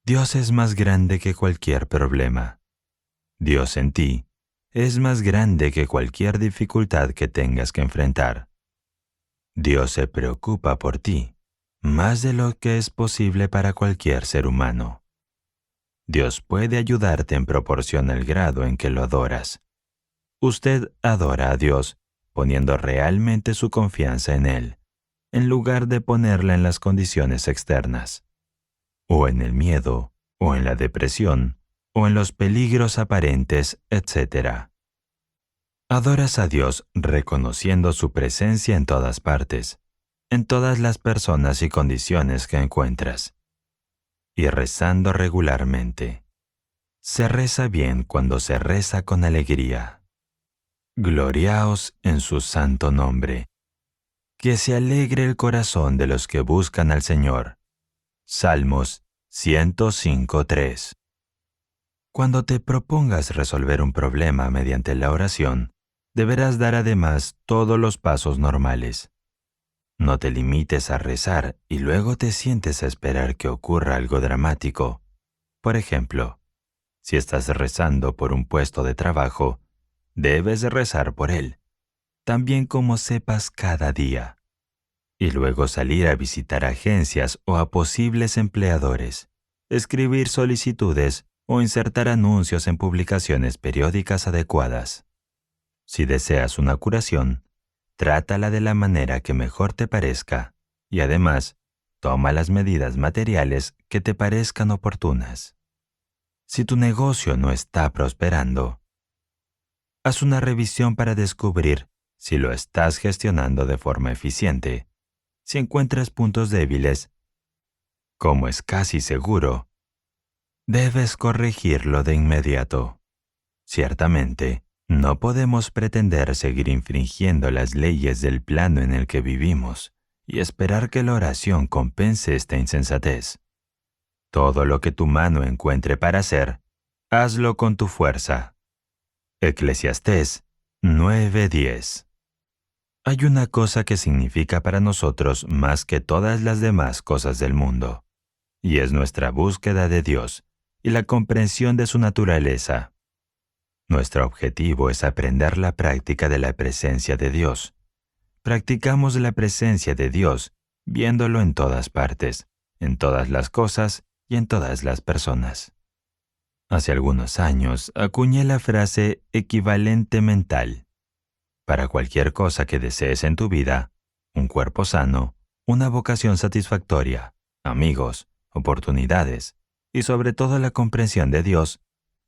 Speaker 2: Dios es más grande que cualquier problema. Dios en ti es más grande que cualquier dificultad que tengas que enfrentar. Dios se preocupa por ti, más de lo que es posible para cualquier ser humano. Dios puede ayudarte en proporción al grado en que lo adoras. Usted adora a Dios poniendo realmente su confianza en Él, en lugar de ponerla en las condiciones externas, o en el miedo, o en la depresión, o en los peligros aparentes, etc. Adoras a Dios reconociendo su presencia en todas partes, en todas las personas y condiciones que encuentras, y rezando regularmente. Se reza bien cuando se reza con alegría. Gloriaos en su santo nombre. Que se alegre el corazón de los que buscan al Señor. Salmos 105:3. Cuando te propongas resolver un problema mediante la oración, deberás dar además todos los pasos normales. No te limites a rezar y luego te sientes a esperar que ocurra algo dramático. Por ejemplo, si estás rezando por un puesto de trabajo, debes rezar por él, también como sepas cada día, y luego salir a visitar agencias o a posibles empleadores, escribir solicitudes o insertar anuncios en publicaciones periódicas adecuadas. Si deseas una curación, trátala de la manera que mejor te parezca y además, toma las medidas materiales que te parezcan oportunas. Si tu negocio no está prosperando, haz una revisión para descubrir si lo estás gestionando de forma eficiente. Si encuentras puntos débiles, como es casi seguro, debes corregirlo de inmediato. Ciertamente, no podemos pretender seguir infringiendo las leyes del plano en el que vivimos y esperar que la oración compense esta insensatez. Todo lo que tu mano encuentre para hacer, hazlo con tu fuerza. Eclesiastés 9:10. Hay una cosa que significa para nosotros más que todas las demás cosas del mundo, y es nuestra búsqueda de Dios y la comprensión de su naturaleza. Nuestro objetivo es aprender la práctica de la presencia de Dios. Practicamos la presencia de Dios viéndolo en todas partes, en todas las cosas y en todas las personas. Hace algunos años acuñé la frase equivalente mental. Para cualquier cosa que desees en tu vida, un cuerpo sano, una vocación satisfactoria, amigos, oportunidades y sobre todo la comprensión de Dios,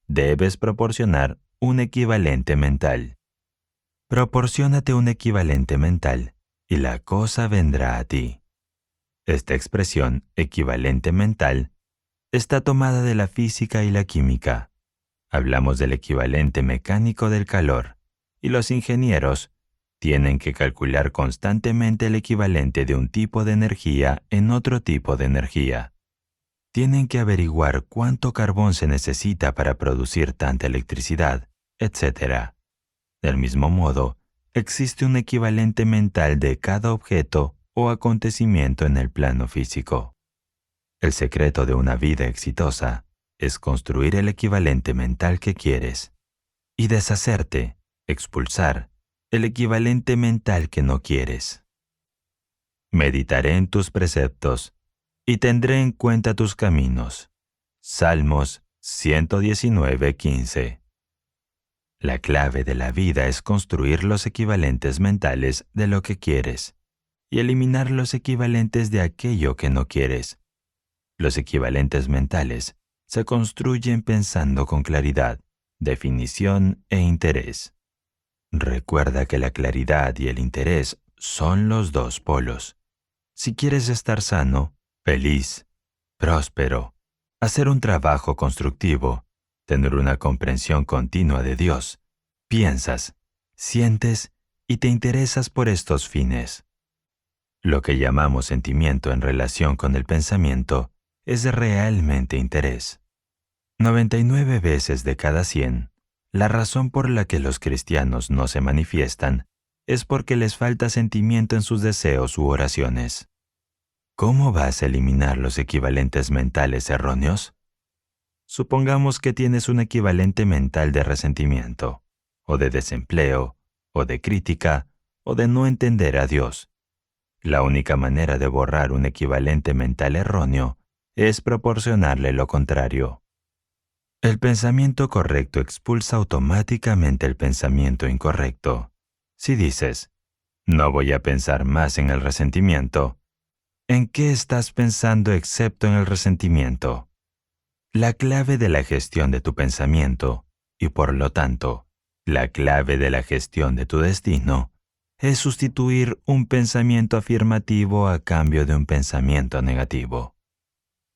Speaker 2: debes proporcionar un equivalente mental. Proporciónate un equivalente mental y la cosa vendrá a ti. Esta expresión, equivalente mental, está tomada de la física y la química. Hablamos del equivalente mecánico del calor, y los ingenieros tienen que calcular constantemente el equivalente de un tipo de energía en otro tipo de energía. Tienen que averiguar cuánto carbón se necesita para producir tanta electricidad, etc. Del mismo modo, existe un equivalente mental de cada objeto o acontecimiento en el plano físico. El secreto de una vida exitosa es construir el equivalente mental que quieres y deshacerte, expulsar, el equivalente mental que no quieres. Meditaré en tus preceptos y tendré en cuenta tus caminos. Salmos 119:15. La clave de la vida es construir los equivalentes mentales de lo que quieres y eliminar los equivalentes de aquello que no quieres. Los equivalentes mentales se construyen pensando con claridad, definición e interés. Recuerda que la claridad y el interés son los dos polos. Si quieres estar sano, feliz, próspero, hacer un trabajo constructivo, tener una comprensión continua de Dios. Piensas, sientes y te interesas por estos fines. Lo que llamamos sentimiento en relación con el pensamiento es realmente interés. 99 veces de cada 100, la razón por la que los cristianos no se manifiestan es porque les falta sentimiento en sus deseos u oraciones. ¿Cómo vas a eliminar los equivalentes mentales erróneos? Supongamos que tienes un equivalente mental de resentimiento, o de desempleo, o de crítica, o de no entender a Dios. La única manera de borrar un equivalente mental erróneo es proporcionarle lo contrario. El pensamiento correcto expulsa automáticamente el pensamiento incorrecto. Si dices, no voy a pensar más en el resentimiento, ¿en qué estás pensando excepto en el resentimiento? La clave de la gestión de tu pensamiento, y por lo tanto, la clave de la gestión de tu destino, es sustituir un pensamiento afirmativo a cambio de un pensamiento negativo.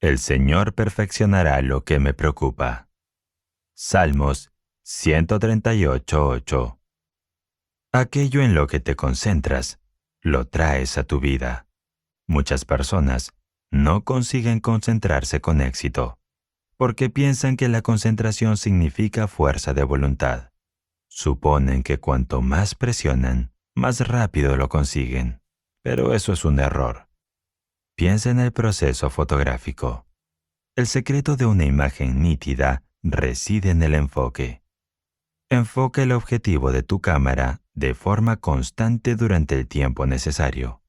Speaker 2: El Señor perfeccionará lo que me preocupa. Salmos 138:8. Aquello en lo que te concentras, lo traes a tu vida. Muchas personas no consiguen concentrarse con éxito, porque piensan que la concentración significa fuerza de voluntad. Suponen que cuanto más presionan, más rápido lo consiguen, pero eso es un error. Piensa en el proceso fotográfico. El secreto de una imagen nítida reside en el enfoque. Enfoca el objetivo de tu cámara de forma constante durante el tiempo necesario.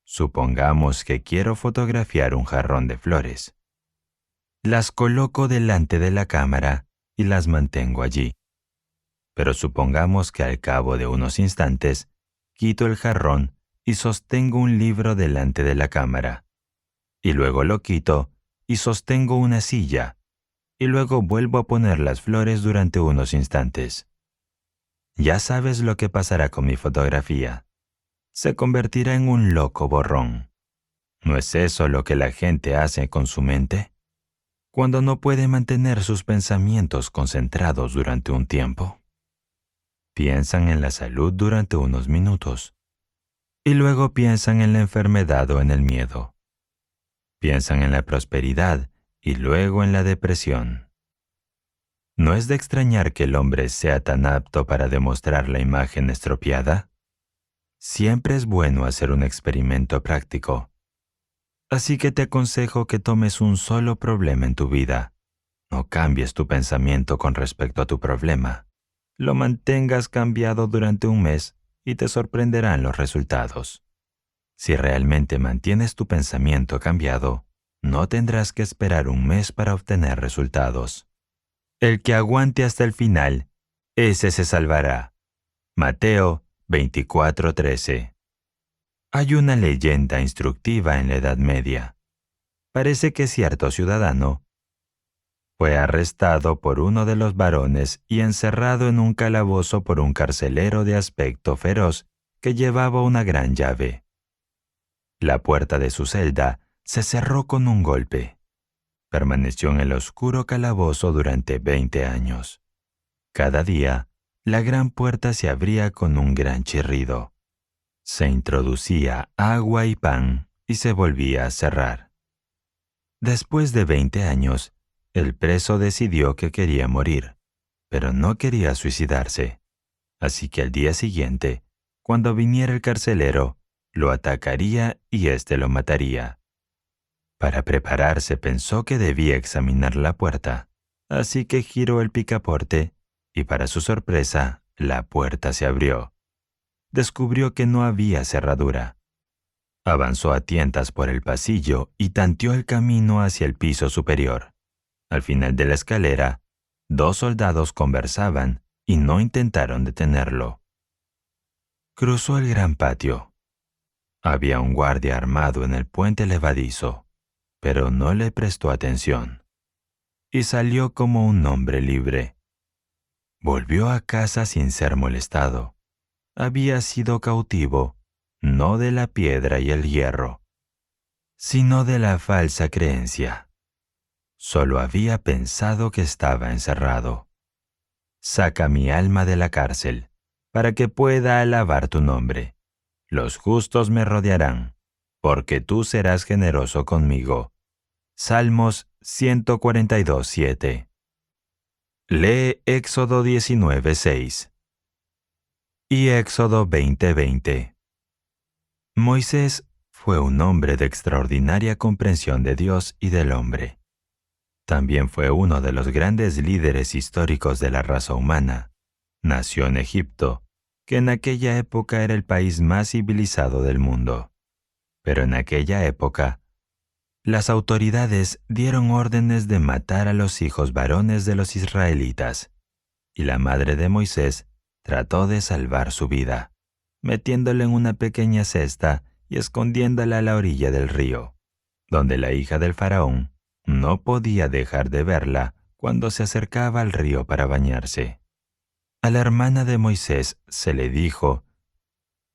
Speaker 2: Supongamos que quiero fotografiar un jarrón de flores. Las coloco delante de la cámara y las mantengo allí. Pero supongamos que al cabo de unos instantes, quito el jarrón y sostengo un libro delante de la cámara. Y luego lo quito y sostengo una silla. Y luego vuelvo a poner las flores durante unos instantes. Ya sabes lo que pasará con mi fotografía. Se convertirá en un loco borrón. ¿No es eso lo que la gente hace con su mente? Cuando no puede mantener sus pensamientos concentrados durante un tiempo. Piensan en la salud durante unos minutos. Y luego piensan en la enfermedad o en el miedo. Piensan en la prosperidad y luego en la depresión. ¿No es de extrañar que el hombre sea tan apto para demostrar la imagen estropeada? Siempre es bueno hacer un experimento práctico. Así que te aconsejo que tomes un solo problema en tu vida. No cambies tu pensamiento con respecto a tu problema. Lo mantengas cambiado durante un mes y te sorprenderán los resultados. Si realmente mantienes tu pensamiento cambiado, no tendrás que esperar un mes para obtener resultados. El que aguante hasta el final, ese se salvará. Mateo 24:13. Hay una leyenda instructiva en la Edad Media. Parece que cierto ciudadano fue arrestado por uno de los varones y encerrado en un calabozo por un carcelero de aspecto feroz que llevaba una gran llave. La puerta de su celda se cerró con un golpe. Permaneció en el oscuro calabozo durante 20 años. Cada día, la gran puerta se abría con un gran chirrido. Se introducía agua y pan y se volvía a cerrar. Después de 20 años, el preso decidió que quería morir, pero no quería suicidarse. Así que al día siguiente, cuando viniera el carcelero, lo atacaría y éste lo mataría. Para prepararse pensó que debía examinar la puerta, así que giró el picaporte y para su sorpresa, la puerta se abrió. Descubrió que no había cerradura. Avanzó a tientas por el pasillo y tanteó el camino hacia el piso superior. Al final de la escalera, 2 soldados conversaban y no intentaron detenerlo. Cruzó el gran patio. Había un guardia armado en el puente levadizo, pero no le prestó atención. Y salió como un hombre libre. Volvió a casa sin ser molestado. Había sido cautivo, no de la piedra y el hierro. sino de la falsa creencia. Solo había pensado que estaba encerrado. Saca mi alma de la cárcel, para que pueda alabar tu nombre. Los justos me rodearán, porque tú serás generoso conmigo. Salmos 142:7. Lee Éxodo 19:6 y Éxodo 20:20. Moisés fue un hombre de extraordinaria comprensión de Dios y del hombre. También fue uno de los grandes líderes históricos de la raza humana. Nació en Egipto, que en aquella época era el país más civilizado del mundo. Pero en aquella época, las autoridades dieron órdenes de matar a los hijos varones de los israelitas, y la madre de Moisés trató de salvar su vida, metiéndole en una pequeña cesta y escondiéndola a la orilla del río, donde la hija del faraón no podía dejar de verla cuando se acercaba al río para bañarse. A la hermana de Moisés se le dijo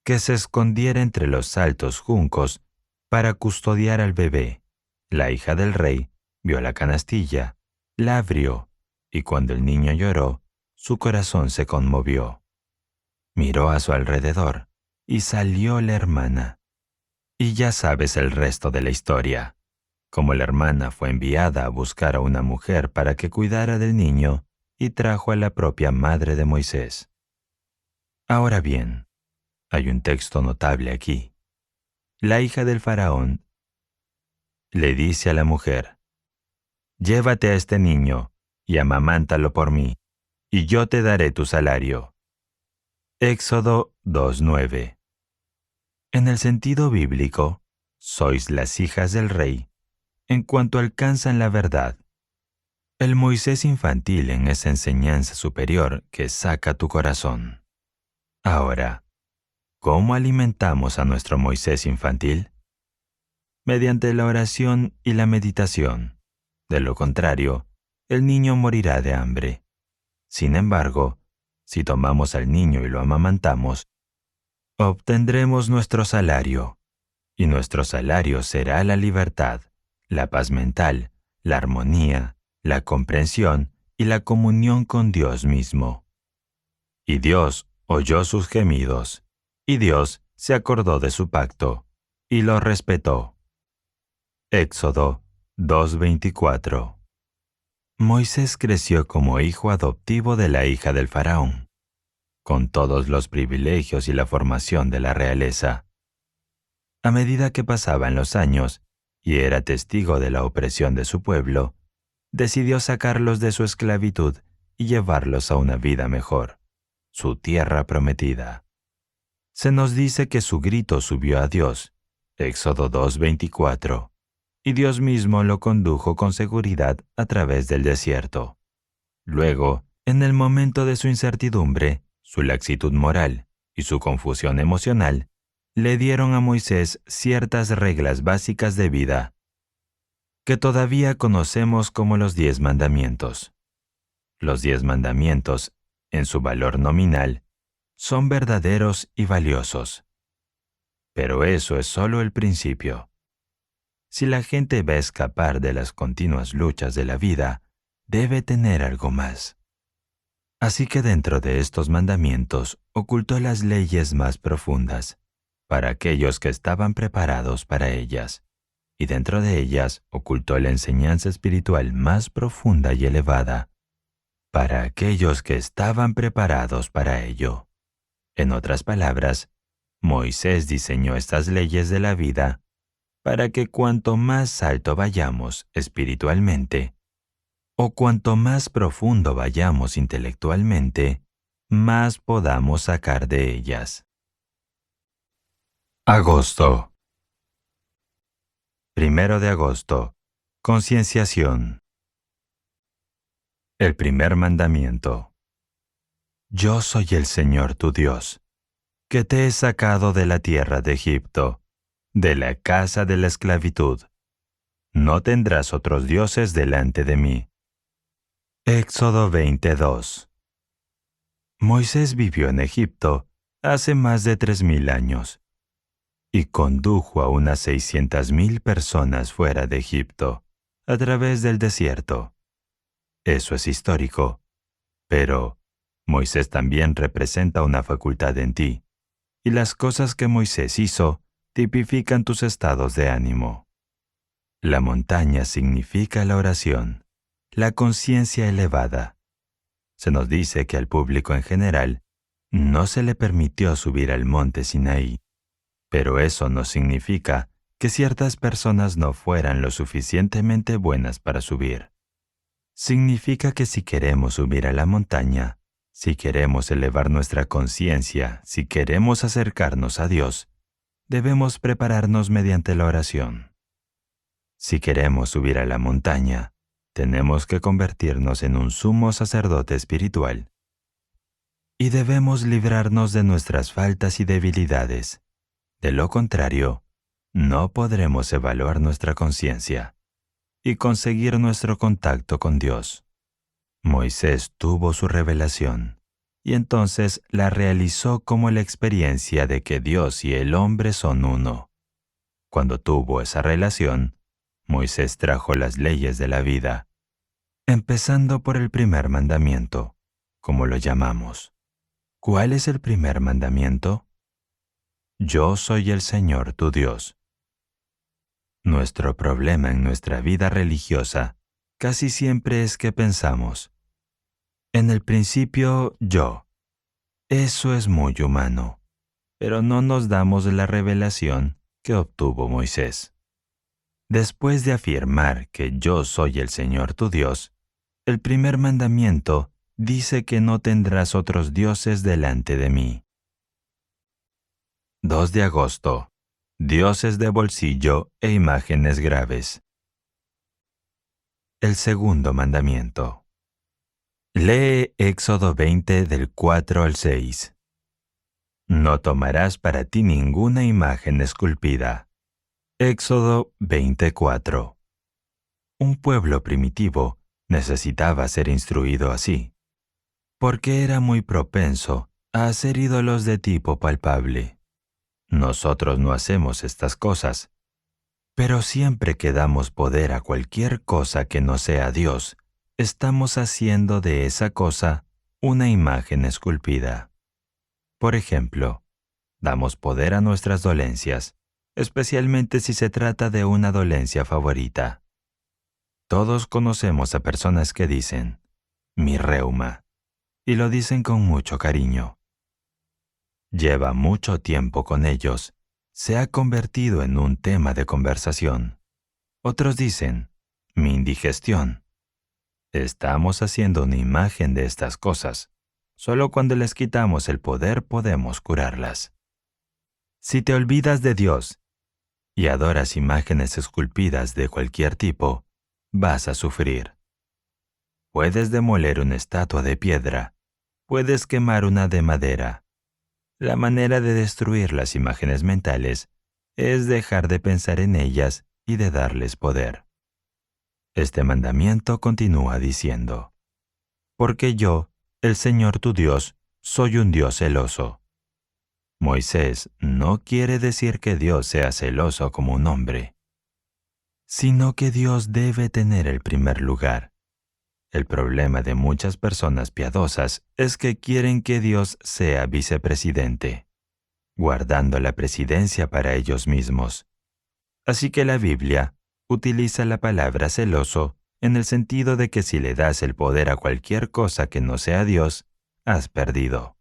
Speaker 2: que se escondiera entre los altos juncos para custodiar al bebé. La hija del rey vio la canastilla, la abrió, y cuando el niño lloró, su corazón se conmovió. Miró a su alrededor y salió la hermana. Y ya sabes el resto de la historia. Como la hermana fue enviada a buscar a una mujer para que cuidara del niño y trajo a la propia madre de Moisés. Ahora bien, hay un texto notable aquí. La hija del faraón le dice a la mujer: «Llévate a este niño y amamántalo por mí, y yo te daré tu salario». Éxodo 2:9. En el sentido bíblico, sois las hijas del rey en cuanto alcanzan la verdad. El Moisés infantil en esa enseñanza superior que saca tu corazón. Ahora, ¿cómo alimentamos a nuestro Moisés infantil? Mediante la oración y la meditación. De lo contrario, el niño morirá de hambre. Sin embargo, si tomamos al niño y lo amamantamos, obtendremos nuestro salario, y nuestro salario será la libertad, la paz mental, la armonía, la comprensión y la comunión con Dios mismo. Y Dios oyó sus gemidos, y Dios se acordó de su pacto, y lo respetó. Éxodo 2:24. Moisés creció como hijo adoptivo de la hija del faraón, con todos los privilegios y la formación de la realeza. A medida que pasaban los años, y era testigo de la opresión de su pueblo, decidió sacarlos de su esclavitud y llevarlos a una vida mejor, su tierra prometida. Se nos dice que su grito subió a Dios, Éxodo 2:24, y Dios mismo lo condujo con seguridad a través del desierto. Luego, en el momento de su incertidumbre, su laxitud moral y su confusión emocional, le dieron a Moisés ciertas reglas básicas de vida, que todavía conocemos como los 10 mandamientos. Los 10 mandamientos, en su valor nominal, son verdaderos y valiosos. Pero eso es solo el principio. Si la gente va a escapar de las continuas luchas de la vida, debe tener algo más. Así que dentro de estos mandamientos ocultó las leyes más profundas, para aquellos que estaban preparados para ellas, y dentro de ellas ocultó la enseñanza espiritual más profunda y elevada, para aquellos que estaban preparados para ello. En otras palabras, Moisés diseñó estas leyes de la vida para que cuanto más alto vayamos espiritualmente, o cuanto más profundo vayamos intelectualmente, más podamos sacar de ellas. Agosto. 1 de agosto. Concienciación. El primer mandamiento. Yo soy el Señor tu Dios, que te he sacado de la tierra de Egipto, de la casa de la esclavitud. No tendrás otros dioses delante de mí. Éxodo 22. Moisés vivió en Egipto hace más de 3000 años. y condujo a unas 600,000 personas fuera de Egipto, a través del desierto. Eso es histórico, pero Moisés también representa una facultad en ti, y las cosas que Moisés hizo tipifican tus estados de ánimo. La montaña significa la oración, la conciencia elevada. Se nos dice que al público en general no se le permitió subir al monte Sinaí, pero eso no significa que ciertas personas no fueran lo suficientemente buenas para subir. Significa que si queremos subir a la montaña, si queremos elevar nuestra conciencia, si queremos acercarnos a Dios, debemos prepararnos mediante la oración. Si queremos subir a la montaña, tenemos que convertirnos en un sumo sacerdote espiritual. Y debemos librarnos de nuestras faltas y debilidades. De lo contrario, no podremos evaluar nuestra conciencia y conseguir nuestro contacto con Dios. Moisés tuvo su revelación, y entonces la realizó como la experiencia de que Dios y el hombre son uno. Cuando tuvo esa relación, Moisés trajo las leyes de la vida, empezando por el primer mandamiento, como lo llamamos. ¿Cuál es el primer mandamiento? Yo soy el Señor tu Dios. Nuestro problema en nuestra vida religiosa casi siempre es que pensamos, en el principio yo. Eso es muy humano, pero no nos damos la revelación que obtuvo Moisés. Después de afirmar que yo soy el Señor tu Dios, el primer mandamiento dice que no tendrás otros dioses delante de mí. 2 de agosto. Dioses de bolsillo e imágenes graves. El segundo mandamiento. Lee Éxodo 20 del 4 al 6. No tomarás para ti ninguna imagen esculpida. Éxodo 24. Un pueblo primitivo necesitaba ser instruido así, porque era muy propenso a hacer ídolos de tipo palpable. Nosotros no hacemos estas cosas, pero siempre que damos poder a cualquier cosa que no sea Dios, estamos haciendo de esa cosa una imagen esculpida. Por ejemplo, damos poder a nuestras dolencias, especialmente si se trata de una dolencia favorita. Todos conocemos a personas que dicen, mi reuma, y lo dicen con mucho cariño. Lleva mucho tiempo con ellos, se ha convertido en un tema de conversación. Otros dicen, mi indigestión. Estamos haciendo una imagen de estas cosas. Solo cuando les quitamos el poder podemos curarlas. Si te olvidas de Dios y adoras imágenes esculpidas de cualquier tipo, vas a sufrir. Puedes demoler una estatua de piedra, puedes quemar una de madera. La manera de destruir las imágenes mentales es dejar de pensar en ellas y de darles poder. Este mandamiento continúa diciendo, porque yo, el Señor tu Dios, soy un Dios celoso. Moisés no quiere decir que Dios sea celoso como un hombre, sino que Dios debe tener el primer lugar. El problema de muchas personas piadosas es que quieren que Dios sea vicepresidente, guardando la presidencia para ellos mismos. Así que la Biblia utiliza la palabra celoso en el sentido de que si le das el poder a cualquier cosa que no sea Dios, has perdido.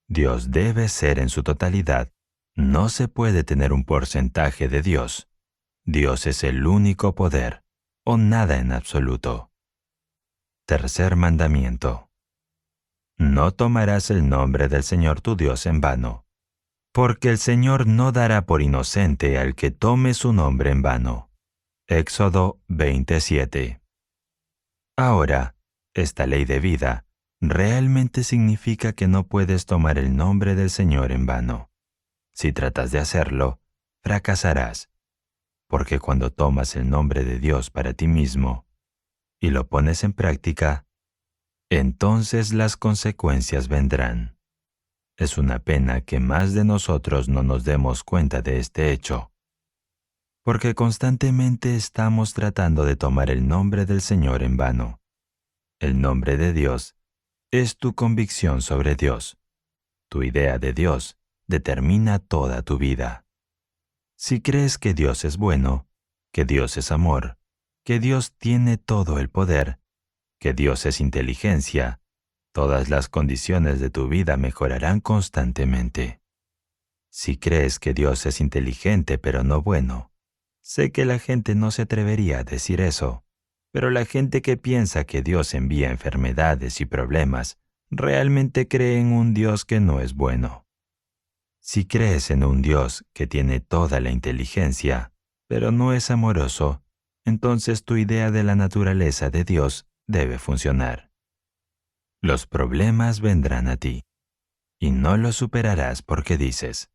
Speaker 2: Dios debe ser en su totalidad. No se puede tener un porcentaje de Dios. Dios es el único poder, o nada en absoluto. Tercer mandamiento. No tomarás el nombre del Señor tu Dios en vano, porque el Señor no dará por inocente al que tome su nombre en vano. Éxodo 27. Ahora, esta ley de vida realmente significa que no puedes tomar el nombre del Señor en vano. Si tratas de hacerlo, fracasarás, porque cuando tomas el nombre de Dios para ti mismo y lo pones en práctica, entonces las consecuencias vendrán. Es una pena que más de nosotros no nos demos cuenta de este hecho, porque constantemente estamos tratando de tomar el nombre del Señor en vano. El nombre de Dios es tu convicción sobre Dios. Tu idea de Dios determina toda tu vida. Si crees que Dios es bueno, que Dios es amor, que Dios tiene todo el poder, que Dios es inteligencia, todas las condiciones de tu vida mejorarán constantemente. Si crees que Dios es inteligente pero no bueno, sé que la gente no se atrevería a decir eso, pero la gente que piensa que Dios envía enfermedades y problemas realmente cree en un Dios que no es bueno. Si crees en un Dios que tiene toda la inteligencia, pero no es amoroso, entonces tu idea de la naturaleza de Dios debe funcionar. Los problemas vendrán a ti, y no los superarás porque dices,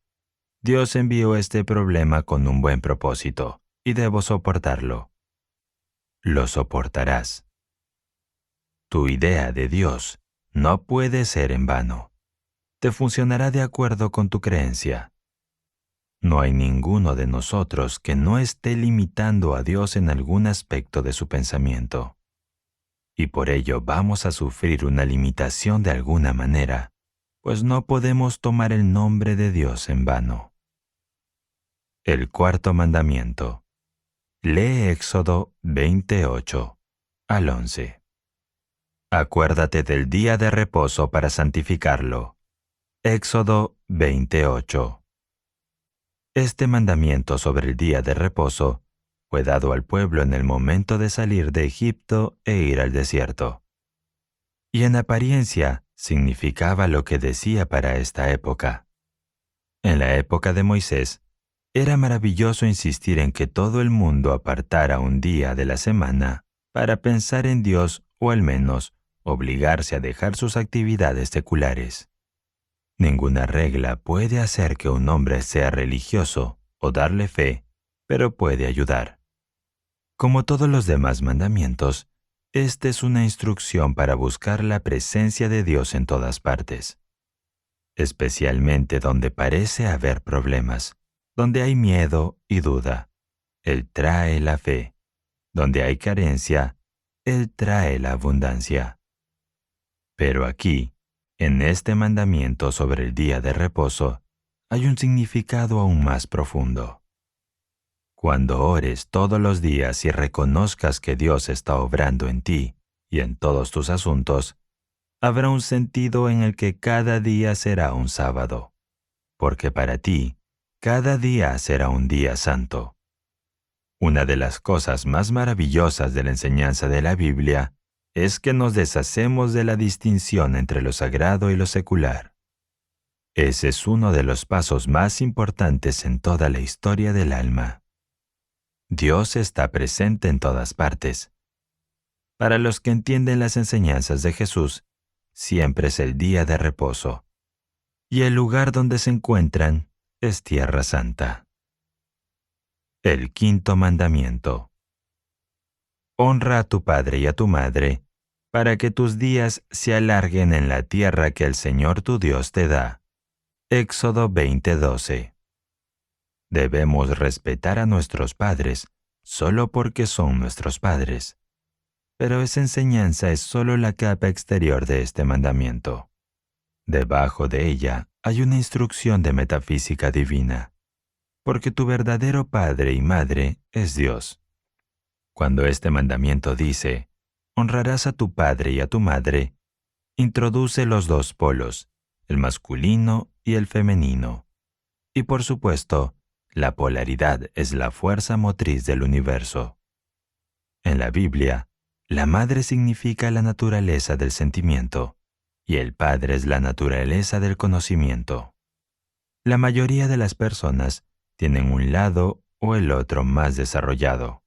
Speaker 2: Dios envió este problema con un buen propósito, y debo soportarlo. Lo soportarás. Tu idea de Dios no puede ser en vano. Te funcionará de acuerdo con tu creencia. No hay ninguno de nosotros que no esté limitando a Dios en algún aspecto de su pensamiento. Y por ello vamos a sufrir una limitación de alguna manera, pues no podemos tomar el nombre de Dios en vano. El cuarto mandamiento. Lee Éxodo 28 al 11. Acuérdate del día de reposo para santificarlo. Éxodo 28. Este mandamiento sobre el día de reposo fue dado al pueblo en el momento de salir de Egipto e ir al desierto. Y en apariencia significaba lo que decía para esta época. En la época de Moisés, era maravilloso insistir en que todo el mundo apartara un día de la semana para pensar en Dios o al menos obligarse a dejar sus actividades seculares. Ninguna regla puede hacer que un hombre sea religioso o darle fe, pero puede ayudar. Como todos los demás mandamientos, esta es una instrucción para buscar la presencia de Dios en todas partes, especialmente donde parece haber problemas, donde hay miedo y duda. Él trae la fe. Donde hay carencia, Él trae la abundancia. Pero aquí, en este mandamiento sobre el día de reposo, hay un significado aún más profundo. Cuando ores todos los días y reconozcas que Dios está obrando en ti y en todos tus asuntos, habrá un sentido en el que cada día será un sábado, porque para ti, cada día será un día santo. Una de las cosas más maravillosas de la enseñanza de la Biblia es que nos deshacemos de la distinción entre lo sagrado y lo secular. Ese es uno de los pasos más importantes en toda la historia del alma. Dios está presente en todas partes. Para los que entienden las enseñanzas de Jesús, siempre es el día de reposo, y el lugar donde se encuentran es Tierra Santa. El quinto mandamiento. Honra a tu padre y a tu madre, para que tus días se alarguen en la tierra que el Señor tu Dios te da. Éxodo 20:12. Debemos respetar a nuestros padres solo porque son nuestros padres. Pero esa enseñanza es solo la capa exterior de este mandamiento. Debajo de ella hay una instrucción de metafísica divina, porque tu verdadero padre y madre es Dios. Cuando este mandamiento dice, honrarás a tu padre y a tu madre, introduce los dos polos, el masculino y el femenino. Y por supuesto, la polaridad es la fuerza motriz del universo. En la Biblia, la madre significa la naturaleza del sentimiento, y el padre es la naturaleza del conocimiento. La mayoría de las personas tienen un lado o el otro más desarrollado.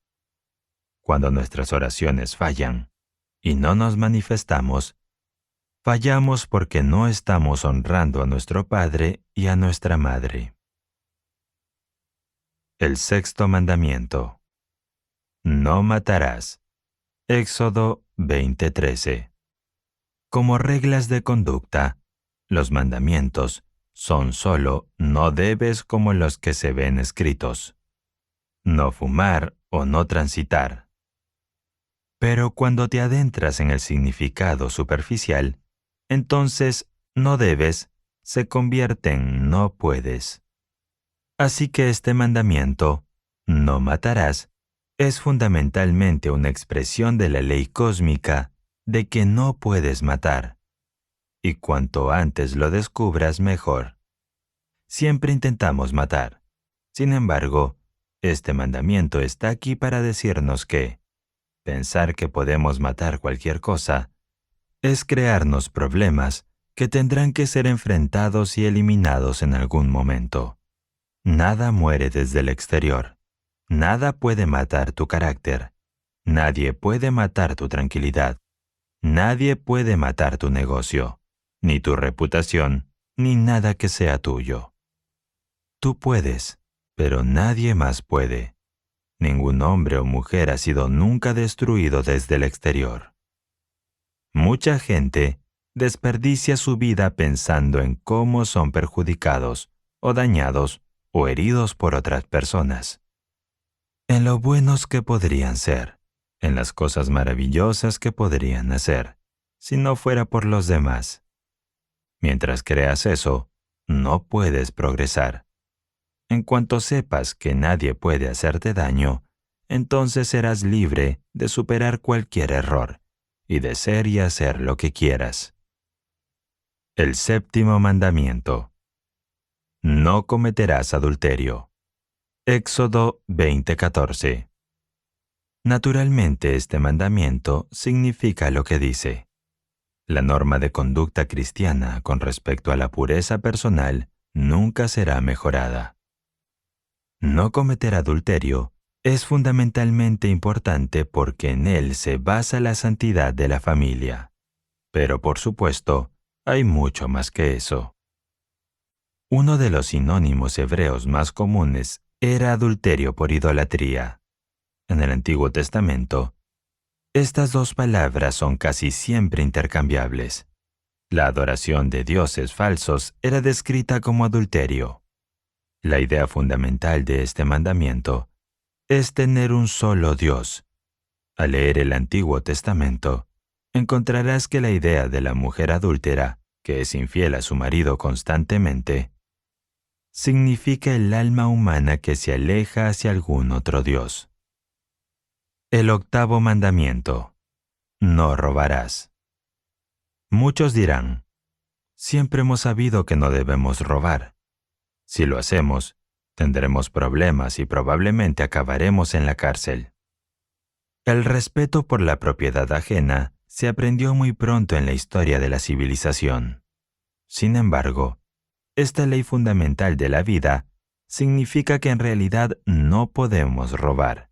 Speaker 2: Cuando nuestras oraciones fallan y no nos manifestamos, fallamos porque no estamos honrando a nuestro padre y a nuestra madre. El sexto mandamiento. No matarás. Éxodo 20:13. Como reglas de conducta, los mandamientos son solo no debes como los que se ven escritos: no fumar o no transitar. Pero cuando te adentras en el significado superficial, entonces no debes se convierte en no puedes. Así que este mandamiento, no matarás, es fundamentalmente una expresión de la ley cósmica de que no puedes matar. Y cuanto antes lo descubras, mejor. Siempre intentamos matar. Sin embargo, este mandamiento está aquí para decirnos que pensar que podemos matar cualquier cosa es crearnos problemas que tendrán que ser enfrentados y eliminados en algún momento. Nada muere desde el exterior. Nada puede matar tu carácter. Nadie puede matar tu tranquilidad. Nadie puede matar tu negocio, ni tu reputación, ni nada que sea tuyo. Tú puedes, pero nadie más puede. Ningún hombre o mujer ha sido nunca destruido desde el exterior. Mucha gente desperdicia su vida pensando en cómo son perjudicados, o dañados, o heridos por otras personas. En lo buenos que podrían ser, en las cosas maravillosas que podrían hacer, si no fuera por los demás. Mientras creas eso, no puedes progresar. En cuanto sepas que nadie puede hacerte daño, entonces serás libre de superar cualquier error y de ser y hacer lo que quieras. El séptimo mandamiento. No cometerás adulterio. Éxodo 20:14. Naturalmente, este mandamiento significa lo que dice. La norma de conducta cristiana con respecto a la pureza personal nunca será mejorada. No cometer adulterio es fundamentalmente importante porque en él se basa la santidad de la familia. Pero por supuesto, hay mucho más que eso. Uno de los sinónimos hebreos más comunes era adulterio por idolatría. En el Antiguo Testamento, estas dos palabras son casi siempre intercambiables. La adoración de dioses falsos era descrita como adulterio. La idea fundamental de este mandamiento es tener un solo Dios. Al leer el Antiguo Testamento, encontrarás que la idea de la mujer adúltera, que es infiel a su marido constantemente, significa el alma humana que se aleja hacia algún otro Dios. El octavo mandamiento. No robarás. Muchos dirán, siempre hemos sabido que no debemos robar. Si lo hacemos, tendremos problemas y probablemente acabaremos en la cárcel. El respeto por la propiedad ajena se aprendió muy pronto en la historia de la civilización. Sin embargo, esta ley fundamental de la vida significa que en realidad no podemos robar.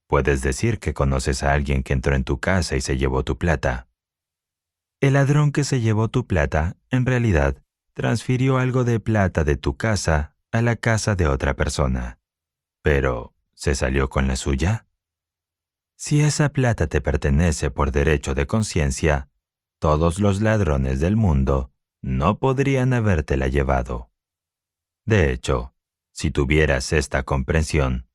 Speaker 2: Puedes decir que conoces a alguien que entró en tu casa y se llevó tu plata. El ladrón que se llevó tu plata, en realidad, transfirió algo de plata de tu casa a la casa de otra persona. Pero, ¿se salió con la suya? Si esa plata te pertenece por derecho de conciencia, todos los ladrones del mundo no podrían habértela llevado. De hecho, si tuvieras esta comprensión,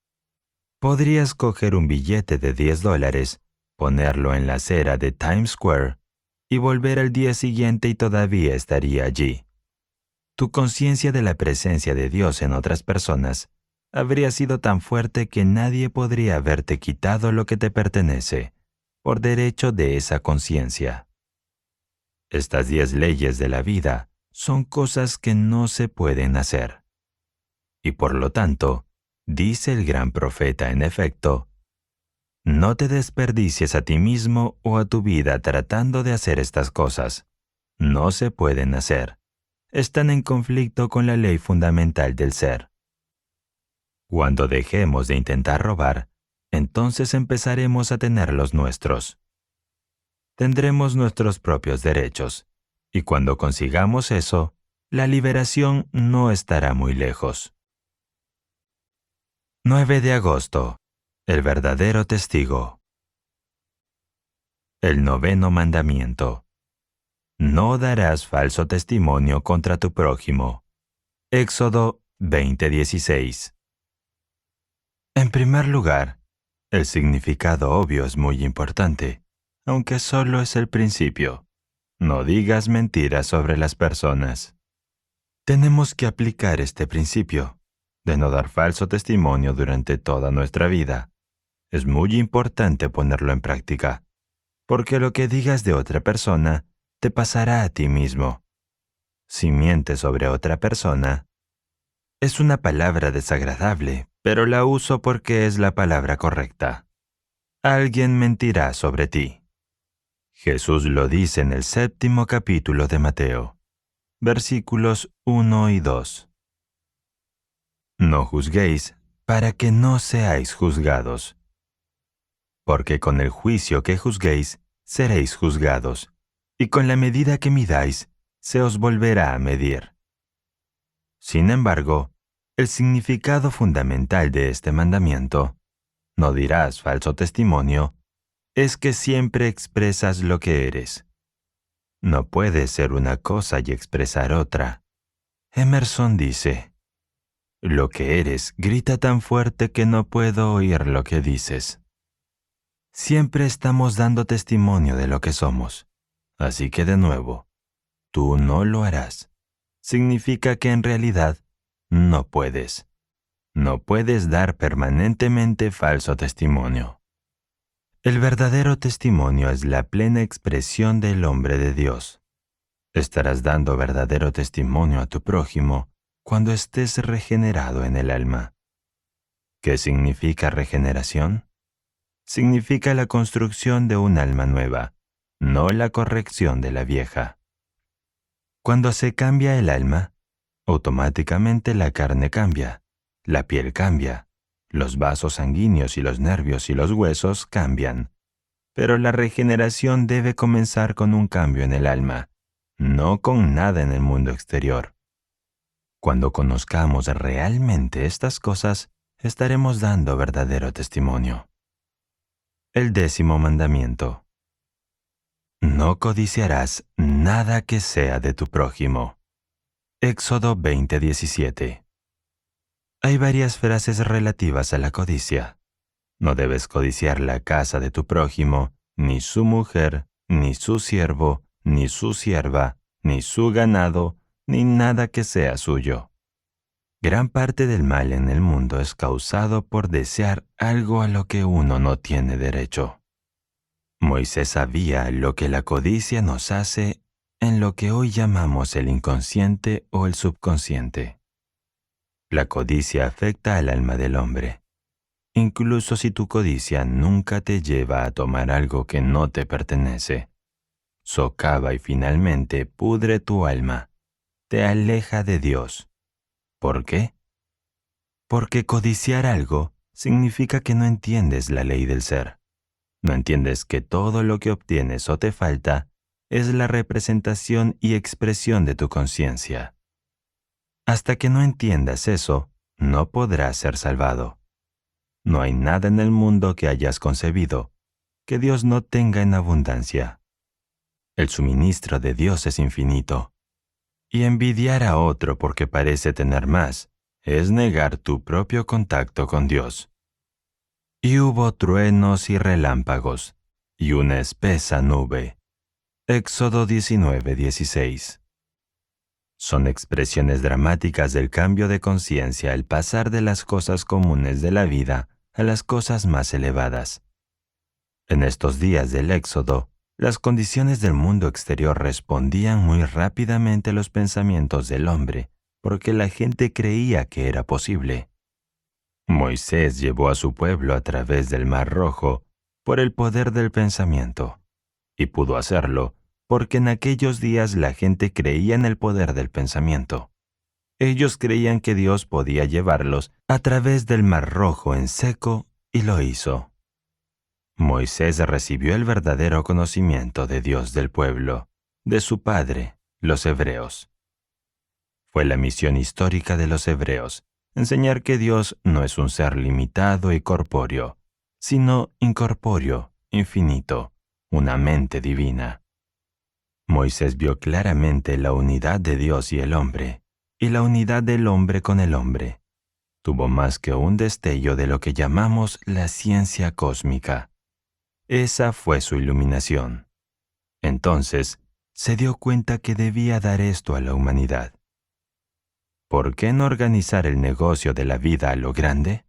Speaker 2: podrías coger un billete de $10, ponerlo en la acera de Times Square y volver al día siguiente y todavía estaría allí. Tu conciencia de la presencia de Dios en otras personas habría sido tan fuerte que nadie podría haberte quitado lo que te pertenece, por derecho de esa conciencia. Estas 10 leyes de la vida son cosas que no se pueden hacer. Y por lo tanto, dice el gran profeta en efecto, no te desperdicies a ti mismo o a tu vida tratando de hacer estas cosas. No se pueden hacer. Están en conflicto con la ley fundamental del ser. Cuando dejemos de intentar robar, entonces empezaremos a tener los nuestros. Tendremos nuestros propios derechos, y cuando consigamos eso, la liberación no estará muy lejos. 9 de agosto. El verdadero testigo. El noveno mandamiento. No darás falso testimonio contra tu prójimo. Éxodo 20:16. En primer lugar, el significado obvio es muy importante, aunque solo es el principio. No digas mentiras sobre las personas. Tenemos que aplicar este principio de no dar falso testimonio durante toda nuestra vida. Es muy importante ponerlo en práctica, porque lo que digas de otra persona te pasará a ti mismo. Si mientes sobre otra persona, es una palabra desagradable, pero la uso porque es la palabra correcta. Alguien mentirá sobre ti. Jesús lo dice en el 7º capítulo de Mateo, versículos 1 y 2. No juzguéis, para que no seáis juzgados. Porque con el juicio que juzguéis, seréis juzgados, y con la medida que midáis, se os volverá a medir. Sin embargo, el significado fundamental de este mandamiento, no dirás falso testimonio, es que siempre expresas lo que eres. No puedes ser una cosa y expresar otra. Emerson dice, lo que eres grita tan fuerte que no puedo oír lo que dices. Siempre estamos dando testimonio de lo que somos. Así que de nuevo, tú no lo harás. Significa que en realidad no puedes. No puedes dar permanentemente falso testimonio. El verdadero testimonio es la plena expresión del hombre de Dios. Estarás dando verdadero testimonio a tu prójimo cuando estés regenerado en el alma. ¿Qué significa regeneración? Significa la construcción de un alma nueva, no la corrección de la vieja. Cuando se cambia el alma, automáticamente la carne cambia, la piel cambia, los vasos sanguíneos y los nervios y los huesos cambian. Pero la regeneración debe comenzar con un cambio en el alma, no con nada en el mundo exterior. Cuando conozcamos realmente estas cosas, estaremos dando verdadero testimonio. El 10º mandamiento. No codiciarás nada que sea de tu prójimo. Éxodo 20:17. Hay varias frases relativas a la codicia. No debes codiciar la casa de tu prójimo, ni su mujer, ni su siervo, ni su sierva, ni su ganado, ni nada que sea suyo. Gran parte del mal en el mundo es causado por desear algo a lo que uno no tiene derecho. Moisés sabía lo que la codicia nos hace en lo que hoy llamamos el inconsciente o el subconsciente. La codicia afecta al alma del hombre. Incluso si tu codicia nunca te lleva a tomar algo que no te pertenece. Socava y finalmente pudre tu alma. Te aleja de Dios. ¿Por qué? Porque codiciar algo significa que no entiendes la ley del ser. No entiendes que todo lo que obtienes o te falta es la representación y expresión de tu conciencia. Hasta que no entiendas eso, no podrás ser salvado. No hay nada en el mundo que hayas concebido que Dios no tenga en abundancia. El suministro de Dios es infinito. Y envidiar a otro porque parece tener más es negar tu propio contacto con Dios. Y hubo truenos y relámpagos, y una espesa nube. Éxodo 19:16. Son expresiones dramáticas del cambio de conciencia al pasar de las cosas comunes de la vida a las cosas más elevadas. En estos días del Éxodo, las condiciones del mundo exterior respondían muy rápidamente a los pensamientos del hombre, porque la gente creía que era posible. Moisés llevó a su pueblo a través del Mar Rojo por el poder del pensamiento, y pudo hacerlo porque en aquellos días la gente creía en el poder del pensamiento. Ellos creían que Dios podía llevarlos a través del Mar Rojo en seco, y lo hizo. Moisés recibió el verdadero conocimiento de Dios del pueblo, de su padre, los hebreos. Fue la misión histórica de los hebreos, enseñar que Dios no es un ser limitado y corpóreo, sino incorpóreo, infinito, una mente divina. Moisés vio claramente la unidad de Dios y el hombre, y la unidad del hombre con el hombre. Tuvo más que un destello de lo que llamamos la ciencia cósmica. Esa fue su iluminación. Entonces, se dio cuenta que debía dar esto a la humanidad. ¿Por qué no organizar el negocio de la vida a lo grande?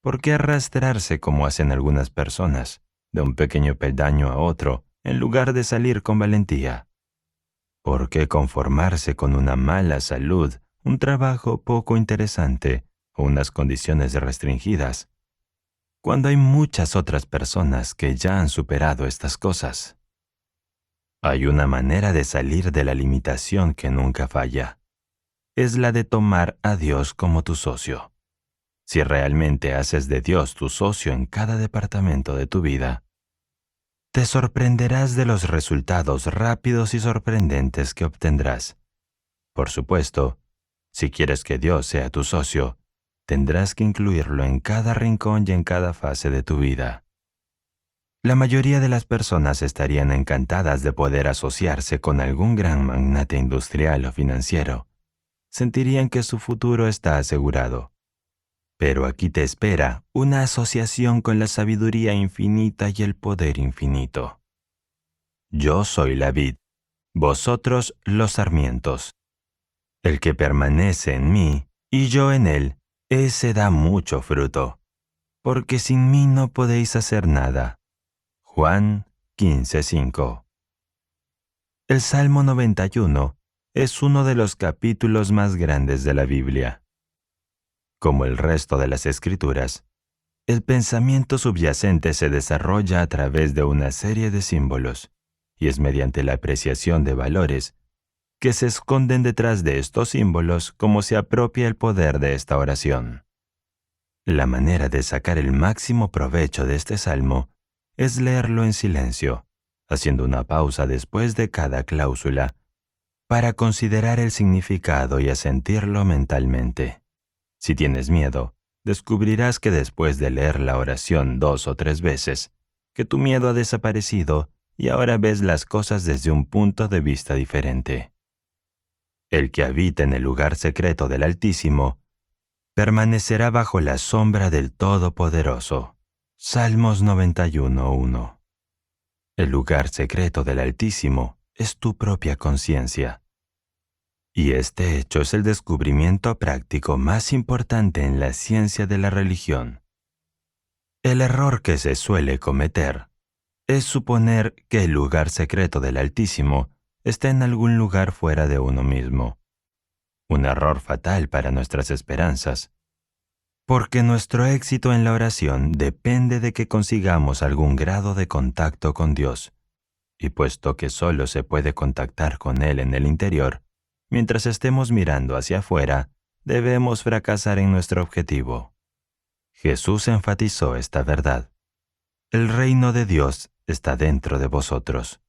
Speaker 2: ¿Por qué arrastrarse como hacen algunas personas, de un pequeño peldaño a otro, en lugar de salir con valentía? ¿Por qué conformarse con una mala salud, un trabajo poco interesante o unas condiciones restringidas, cuando hay muchas otras personas que ya han superado estas cosas? Hay una manera de salir de la limitación que nunca falla. Es la de tomar a Dios como tu socio. Si realmente haces de Dios tu socio en cada departamento de tu vida, te sorprenderás de los resultados rápidos y sorprendentes que obtendrás. Por supuesto, si quieres que Dios sea tu socio, tendrás que incluirlo en cada rincón y en cada fase de tu vida. La mayoría de las personas estarían encantadas de poder asociarse con algún gran magnate industrial o financiero. Sentirían que su futuro está asegurado. Pero aquí te espera una asociación con la sabiduría infinita y el poder infinito. Yo soy la vid, vosotros los sarmientos. El que permanece en mí y yo en él, ese da mucho fruto, porque sin mí no podéis hacer nada. Juan 15:5. El Salmo 91 es uno de los capítulos más grandes de la Biblia. Como el resto de las Escrituras, el pensamiento subyacente se desarrolla a través de una serie de símbolos, y es mediante la apreciación de valores que se esconden detrás de estos símbolos como se apropia el poder de esta oración. La manera de sacar el máximo provecho de este salmo es leerlo en silencio, haciendo una pausa después de cada cláusula, para considerar el significado y asentirlo mentalmente. Si tienes miedo, descubrirás que después de leer la oración 2 o 3 veces, que tu miedo ha desaparecido y ahora ves las cosas desde un punto de vista diferente. El que habita en el lugar secreto del Altísimo permanecerá bajo la sombra del Todopoderoso. Salmos 91:1. El lugar secreto del Altísimo es tu propia conciencia. Y este hecho es el descubrimiento práctico más importante en la ciencia de la religión. El error que se suele cometer es suponer que el lugar secreto del Altísimo está en algún lugar fuera de uno mismo. Un error fatal para nuestras esperanzas, porque nuestro éxito en la oración depende de que consigamos algún grado de contacto con Dios, y puesto que solo se puede contactar con Él en el interior, mientras estemos mirando hacia afuera, debemos fracasar en nuestro objetivo. Jesús enfatizó esta verdad. El reino de Dios está dentro de vosotros.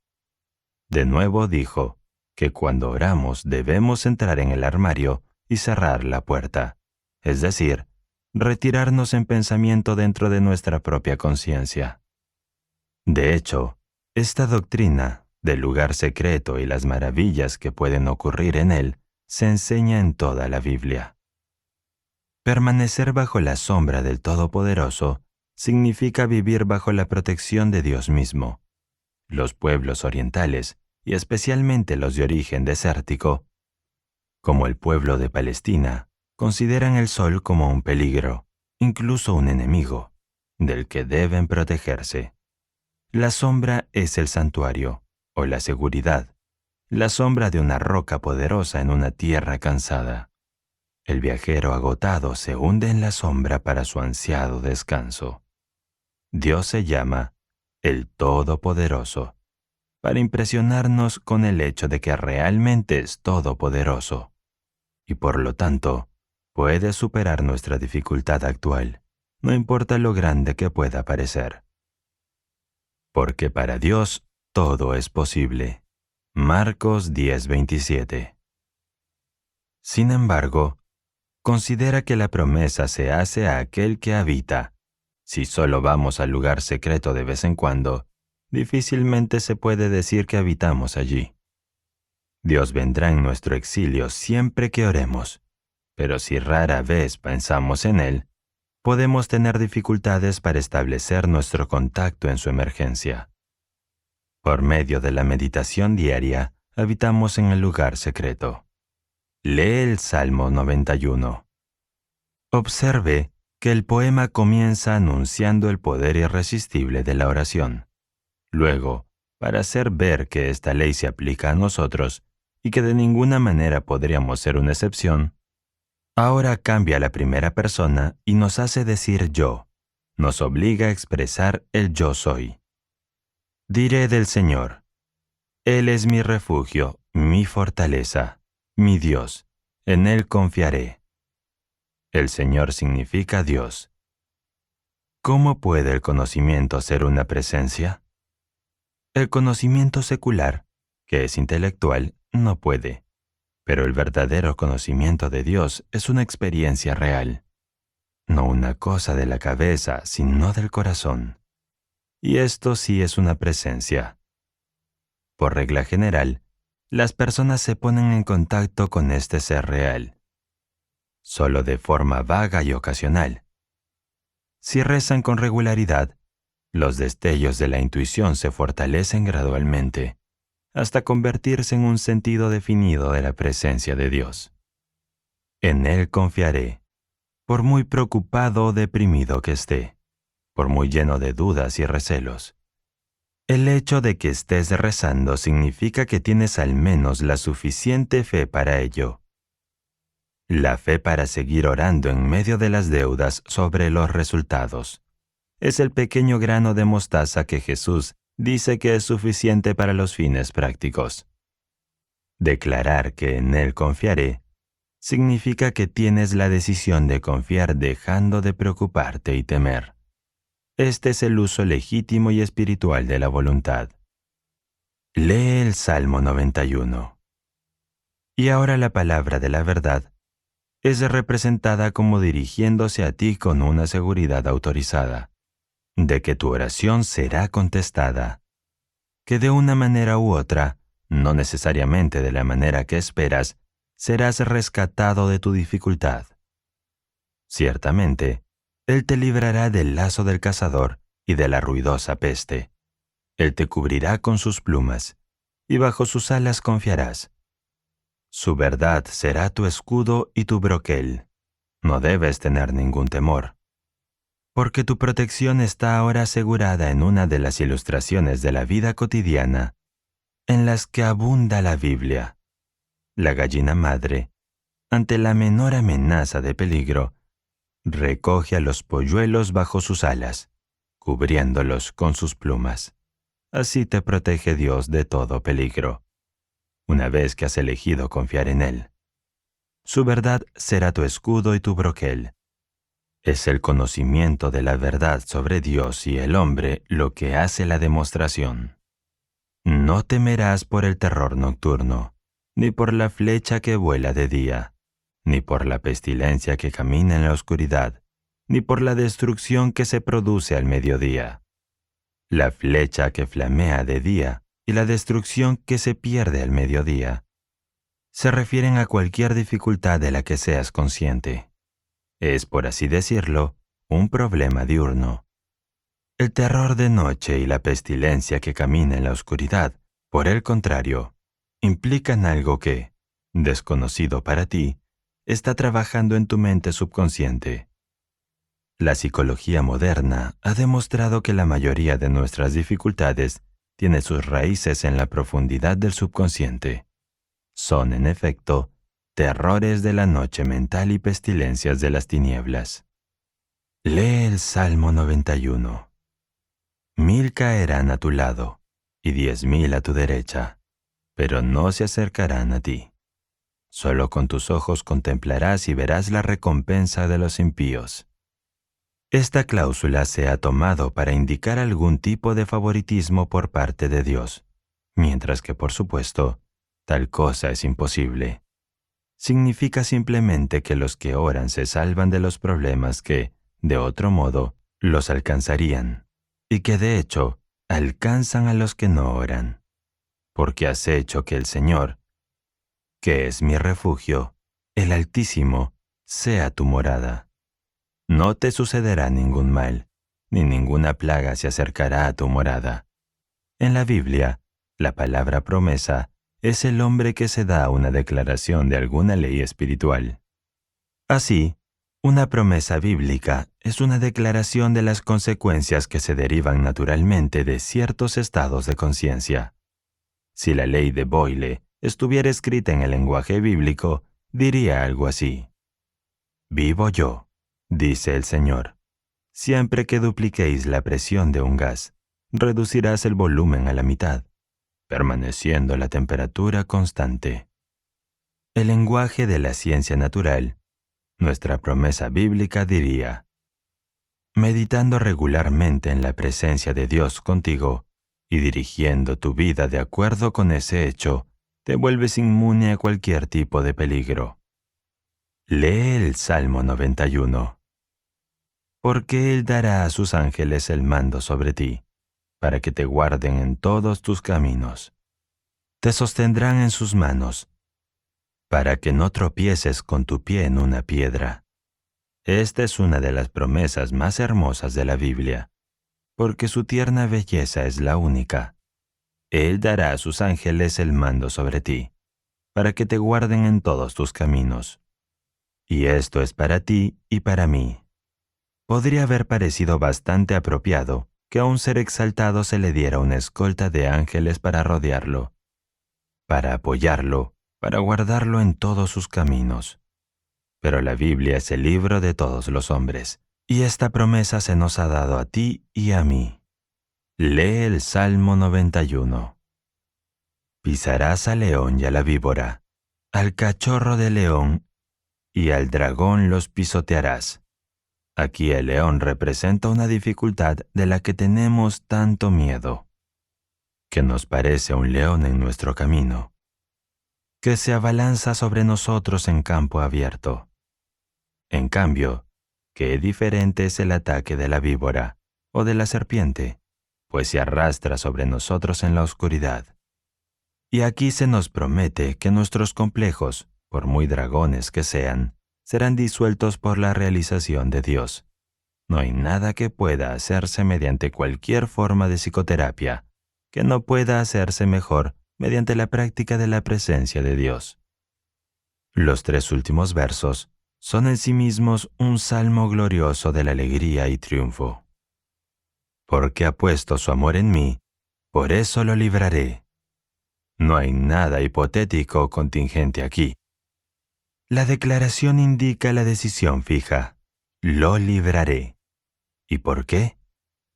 Speaker 2: De nuevo dijo que cuando oramos debemos entrar en el armario y cerrar la puerta, es decir, retirarnos en pensamiento dentro de nuestra propia conciencia. De hecho, esta doctrina del lugar secreto y las maravillas que pueden ocurrir en él se enseña en toda la Biblia. Permanecer bajo la sombra del Todopoderoso significa vivir bajo la protección de Dios mismo. Los pueblos orientales, y especialmente los de origen desértico, como el pueblo de Palestina, consideran el sol como un peligro, incluso un enemigo, del que deben protegerse. La sombra es el santuario, o la seguridad, la sombra de una roca poderosa en una tierra cansada. El viajero agotado se hunde en la sombra para su ansiado descanso. Dios se llama el Todopoderoso, para impresionarnos con el hecho de que realmente es todopoderoso, y por lo tanto, puede superar nuestra dificultad actual, no importa lo grande que pueda parecer. Porque para Dios todo es posible. Marcos 10:27. Sin embargo, considera que la promesa se hace a aquel que habita. Si solo vamos al lugar secreto de vez en cuando, difícilmente se puede decir que habitamos allí. Dios vendrá en nuestro exilio siempre que oremos, pero si rara vez pensamos en Él, podemos tener dificultades para establecer nuestro contacto en su emergencia. Por medio de la meditación diaria, habitamos en el lugar secreto. Lee el Salmo 91. Observe que el poema comienza anunciando el poder irresistible de la oración. Luego, para hacer ver que esta ley se aplica a nosotros y que de ninguna manera podríamos ser una excepción, ahora cambia a la primera persona y nos hace decir yo. Nos obliga a expresar el yo soy. Diré del Señor: Él es mi refugio, mi fortaleza, mi Dios, en Él confiaré. El Señor significa Dios. ¿Cómo puede el conocimiento ser una presencia? El conocimiento secular, que es intelectual, no puede, pero el verdadero conocimiento de Dios es una experiencia real, no una cosa de la cabeza, sino del corazón. Y esto sí es una presencia. Por regla general, las personas se ponen en contacto con este ser real, solo de forma vaga y ocasional. Si rezan con regularidad, los destellos de la intuición se fortalecen gradualmente, hasta convertirse en un sentido definido de la presencia de Dios. En Él confiaré, por muy preocupado o deprimido que esté, por muy lleno de dudas y recelos. El hecho de que estés rezando significa que tienes al menos la suficiente fe para ello. La fe para seguir orando en medio de las deudas sobre los resultados. Es el pequeño grano de mostaza que Jesús dice que es suficiente para los fines prácticos. Declarar que en Él confiaré significa que tienes la decisión de confiar dejando de preocuparte y temer. Este es el uso legítimo y espiritual de la voluntad. Lee el Salmo 91. Y ahora la palabra de la verdad es representada como dirigiéndose a ti con una seguridad autorizada, de que tu oración será contestada, que de una manera u otra, no necesariamente de la manera que esperas, serás rescatado de tu dificultad. Ciertamente, Él te librará del lazo del cazador y de la ruidosa peste. Él te cubrirá con sus plumas, y bajo sus alas confiarás. Su verdad será tu escudo y tu broquel. No debes tener ningún temor, porque tu protección está ahora asegurada en una de las ilustraciones de la vida cotidiana, en las que abunda la Biblia. La gallina madre, ante la menor amenaza de peligro, recoge a los polluelos bajo sus alas, cubriéndolos con sus plumas. Así te protege Dios de todo peligro, una vez que has elegido confiar en Él. Su verdad será tu escudo y tu broquel. Es el conocimiento de la verdad sobre Dios y el hombre lo que hace la demostración. No temerás por el terror nocturno, ni por la flecha que vuela de día, ni por la pestilencia que camina en la oscuridad, ni por la destrucción que se produce al mediodía. La flecha que flamea de día y la destrucción que se pierde al mediodía se refieren a cualquier dificultad de la que seas consciente. Es, por así decirlo, un problema diurno. El terror de noche y la pestilencia que camina en la oscuridad, por el contrario, implican algo que, desconocido para ti, está trabajando en tu mente subconsciente. La psicología moderna ha demostrado que la mayoría de nuestras dificultades tiene sus raíces en la profundidad del subconsciente. Son, en efecto, terrores de la noche mental y pestilencias de las tinieblas. Lee el Salmo 91. 1000 caerán a tu lado y 10,000 a tu derecha, pero no se acercarán a ti. Solo con tus ojos contemplarás y verás la recompensa de los impíos. Esta cláusula se ha tomado para indicar algún tipo de favoritismo por parte de Dios, mientras que, por supuesto, tal cosa es imposible. Significa simplemente que los que oran se salvan de los problemas que, de otro modo, los alcanzarían, y que de hecho alcanzan a los que no oran. Porque has hecho que el Señor, que es mi refugio, el Altísimo, sea tu morada. No te sucederá ningún mal, ni ninguna plaga se acercará a tu morada. En la Biblia, la palabra promesa es el hombre que se da una declaración de alguna ley espiritual. Así, una promesa bíblica es una declaración de las consecuencias que se derivan naturalmente de ciertos estados de conciencia. Si la ley de Boyle estuviera escrita en el lenguaje bíblico, diría algo así. Vivo yo, dice el Señor. Siempre que dupliquéis la presión de un gas, reducirás el volumen a la mitad, permaneciendo la temperatura constante. El lenguaje de la ciencia natural, nuestra promesa bíblica diría, meditando regularmente en la presencia de Dios contigo y dirigiendo tu vida de acuerdo con ese hecho, te vuelves inmune a cualquier tipo de peligro. Lee el Salmo 91. Porque Él dará a sus ángeles el mando sobre ti, para que te guarden en todos tus caminos. Te sostendrán en sus manos, para que no tropieces con tu pie en una piedra. Esta es una de las promesas más hermosas de la Biblia, porque su tierna belleza es la única. Él dará a sus ángeles el mando sobre ti, para que te guarden en todos tus caminos. Y esto es para ti y para mí. Podría haber parecido bastante apropiado que a un ser exaltado se le diera una escolta de ángeles para rodearlo, para apoyarlo, para guardarlo en todos sus caminos. Pero la Biblia es el libro de todos los hombres, y esta promesa se nos ha dado a ti y a mí. Lee el Salmo 91. Pisarás al león y a la víbora, al cachorro de león y al dragón los pisotearás. Aquí el león representa una dificultad de la que tenemos tanto miedo, que nos parece un león en nuestro camino, que se abalanza sobre nosotros en campo abierto. En cambio, qué diferente es el ataque de la víbora o de la serpiente, pues se arrastra sobre nosotros en la oscuridad. Y aquí se nos promete que nuestros complejos, por muy dragones que sean, serán disueltos por la realización de Dios. No hay nada que pueda hacerse mediante cualquier forma de psicoterapia que no pueda hacerse mejor mediante la práctica de la presencia de Dios. Los 3 últimos versos son en sí mismos un salmo glorioso de la alegría y triunfo. Porque ha puesto su amor en mí, por eso lo libraré. No hay nada hipotético o contingente aquí. La declaración indica la decisión fija. Lo libraré. ¿Y por qué?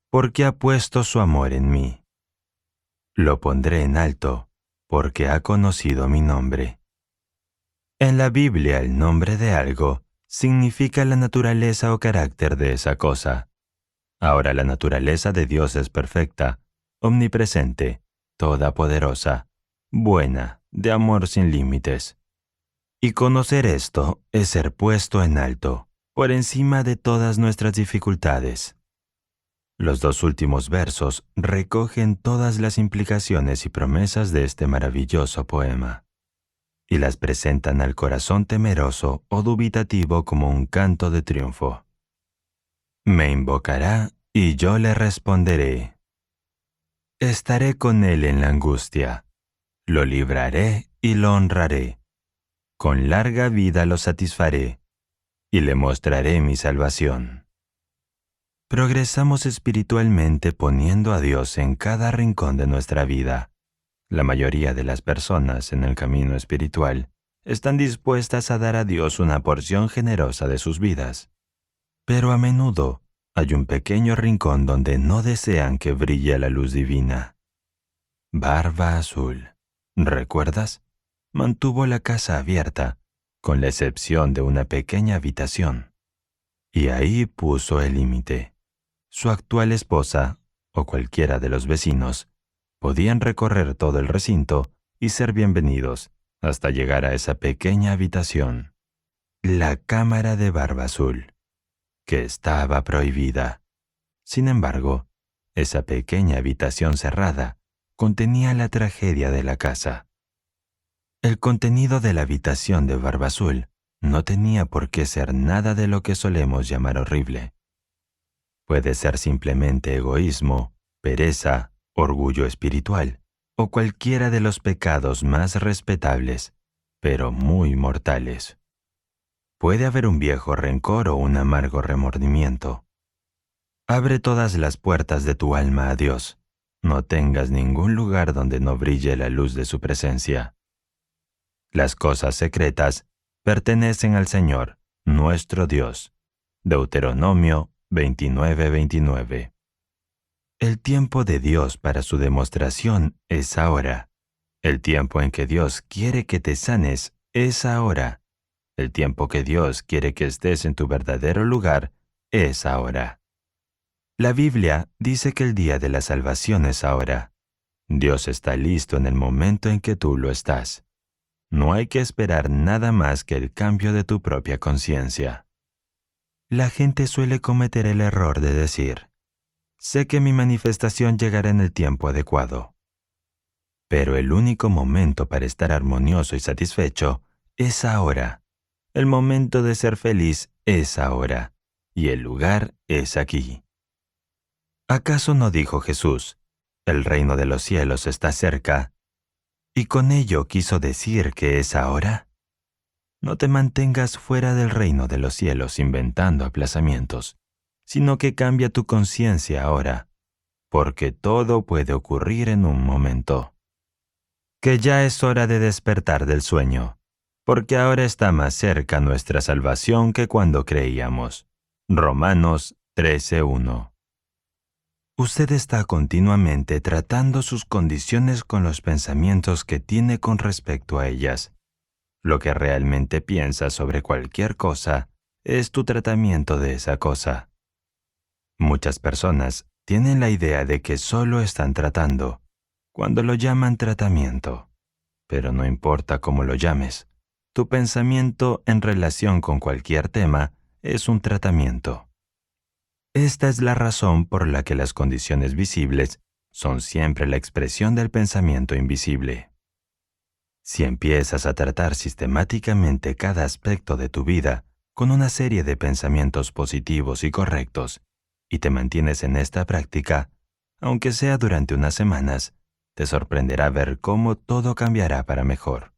Speaker 2: Porque ha puesto su amor en mí. Lo pondré en alto, porque ha conocido mi nombre. En la Biblia el nombre de algo significa la naturaleza o carácter de esa cosa. Ahora la naturaleza de Dios es perfecta, omnipresente, todopoderosa, buena, de amor sin límites. Y conocer esto es ser puesto en alto, por encima de todas nuestras dificultades. Los 2 últimos versos recogen todas las implicaciones y promesas de este maravilloso poema, y las presentan al corazón temeroso o dubitativo como un canto de triunfo. Me invocará y yo le responderé. Estaré con él en la angustia, lo libraré y lo honraré. Con larga vida lo satisfaré y le mostraré mi salvación. Progresamos espiritualmente poniendo a Dios en cada rincón de nuestra vida. La mayoría de las personas en el camino espiritual están dispuestas a dar a Dios una porción generosa de sus vidas. Pero a menudo hay un pequeño rincón donde no desean que brille la luz divina. Barba Azul, ¿recuerdas? Mantuvo la casa abierta, con la excepción de una pequeña habitación. Y ahí puso el límite. Su actual esposa, o cualquiera de los vecinos, podían recorrer todo el recinto y ser bienvenidos hasta llegar a esa pequeña habitación, la cámara de Barba Azul, que estaba prohibida. Sin embargo, esa pequeña habitación cerrada contenía la tragedia de la casa. El contenido de la habitación de Barba Azul no tenía por qué ser nada de lo que solemos llamar horrible. Puede ser simplemente egoísmo, pereza, orgullo espiritual o cualquiera de los pecados más respetables, pero muy mortales. Puede haber un viejo rencor o un amargo remordimiento. Abre todas las puertas de tu alma a Dios. No tengas ningún lugar donde no brille la luz de su presencia. Las cosas secretas pertenecen al Señor, nuestro Dios. Deuteronomio 29:29. El tiempo de Dios para su demostración es ahora. El tiempo en que Dios quiere que te sanes es ahora. El tiempo que Dios quiere que estés en tu verdadero lugar es ahora. La Biblia dice que el día de la salvación es ahora. Dios está listo en el momento en que tú lo estás. No hay que esperar nada más que el cambio de tu propia conciencia. La gente suele cometer el error de decir, sé que mi manifestación llegará en el tiempo adecuado. Pero el único momento para estar armonioso y satisfecho es ahora. El momento de ser feliz es ahora, y el lugar es aquí. ¿Acaso no dijo Jesús, el reino de los cielos está cerca? ¿Y con ello quiso decir que es ahora? No te mantengas fuera del reino de los cielos inventando aplazamientos, sino que cambia tu conciencia ahora, porque todo puede ocurrir en un momento. Que ya es hora de despertar del sueño, porque ahora está más cerca nuestra salvación que cuando creíamos. Romanos 13:1. Usted está continuamente tratando sus condiciones con los pensamientos que tiene con respecto a ellas. Lo que realmente piensas sobre cualquier cosa es tu tratamiento de esa cosa. Muchas personas tienen la idea de que solo están tratando, cuando lo llaman tratamiento. Pero no importa cómo lo llames, tu pensamiento en relación con cualquier tema es un tratamiento. Esta es la razón por la que las condiciones visibles son siempre la expresión del pensamiento invisible. Si empiezas a tratar sistemáticamente cada aspecto de tu vida con una serie de pensamientos positivos y correctos, y te mantienes en esta práctica, aunque sea durante unas semanas, te sorprenderá ver cómo todo cambiará para mejor.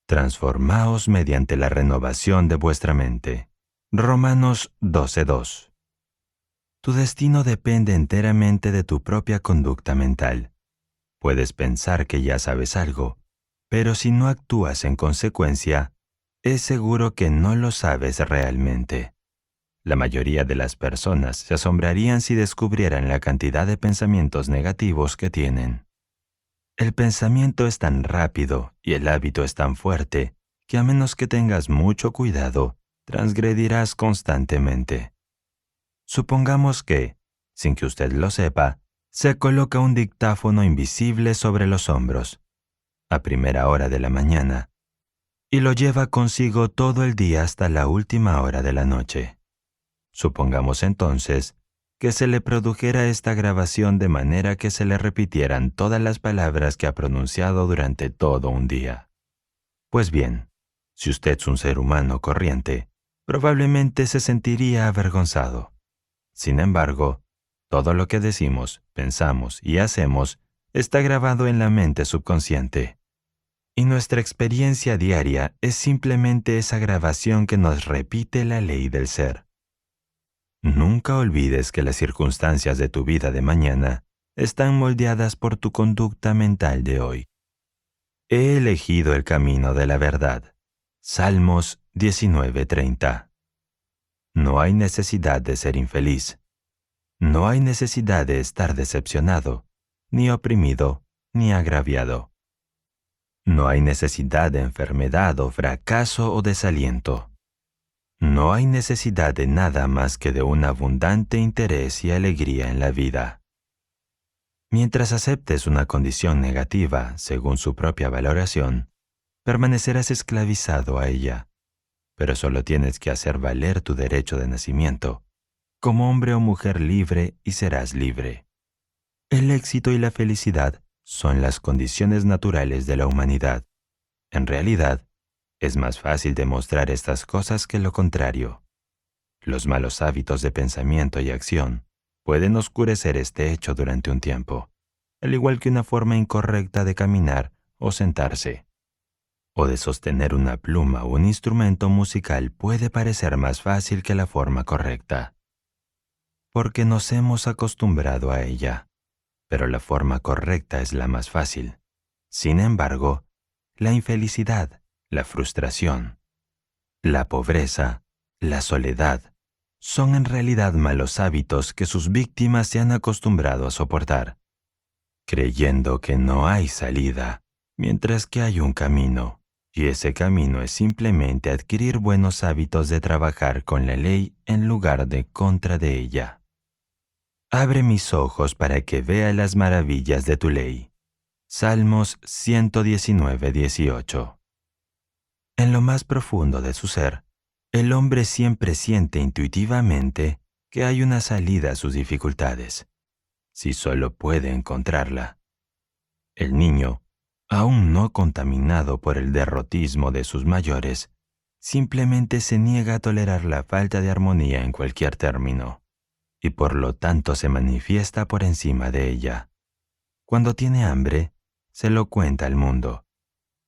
Speaker 2: Transformaos mediante la renovación de vuestra mente. Romanos 12:2. Tu destino depende enteramente de tu propia conducta mental. Puedes pensar que ya sabes algo, pero si no actúas en consecuencia, es seguro que no lo sabes realmente. La mayoría de las personas se asombrarían si descubrieran la cantidad de pensamientos negativos que tienen. El pensamiento es tan rápido y el hábito es tan fuerte que a menos que tengas mucho cuidado, transgredirás constantemente. Supongamos que, sin que usted lo sepa, se coloca un dictáfono invisible sobre los hombros, a primera hora de la mañana, y lo lleva consigo todo el día hasta la última hora de la noche. Supongamos entonces que se le produjera esta grabación de manera que se le repitieran todas las palabras que ha pronunciado durante todo un día. Pues bien, si usted es un ser humano corriente, probablemente se sentiría avergonzado. Sin embargo, todo lo que decimos, pensamos y hacemos está grabado en la mente subconsciente. Y nuestra experiencia diaria es simplemente esa grabación que nos repite la ley del ser. Nunca olvides que las circunstancias de tu vida de mañana están moldeadas por tu conducta mental de hoy. He elegido el camino de la verdad. Salmos 19:30. No hay necesidad de ser infeliz. No hay necesidad de estar decepcionado, ni oprimido, ni agraviado. No hay necesidad de enfermedad o fracaso o desaliento. No hay necesidad de nada más que de un abundante interés y alegría en la vida. Mientras aceptes una condición negativa según su propia valoración, permanecerás esclavizado a ella. Pero solo tienes que hacer valer tu derecho de nacimiento, como hombre o mujer libre, y serás libre. El éxito y la felicidad son las condiciones naturales de la humanidad. En realidad, es más fácil demostrar estas cosas que lo contrario. Los malos hábitos de pensamiento y acción pueden oscurecer este hecho durante un tiempo, al igual que una forma incorrecta de caminar o sentarse, o de sostener una pluma o un instrumento musical puede parecer más fácil que la forma correcta, porque nos hemos acostumbrado a ella, pero la forma correcta es la más fácil. Sin embargo, la infelicidad, la frustración, la pobreza, la soledad, son en realidad malos hábitos que sus víctimas se han acostumbrado a soportar, creyendo que no hay salida, mientras que hay un camino, y ese camino es simplemente adquirir buenos hábitos de trabajar con la ley en lugar de contra de ella. Abre mis ojos para que vea las maravillas de tu ley. Salmos 119:18. En lo más profundo de su ser, el hombre siempre siente intuitivamente que hay una salida a sus dificultades, si solo puede encontrarla. El niño, aún no contaminado por el derrotismo de sus mayores, simplemente se niega a tolerar la falta de armonía en cualquier término, y por lo tanto se manifiesta por encima de ella. Cuando tiene hambre, se lo cuenta al mundo,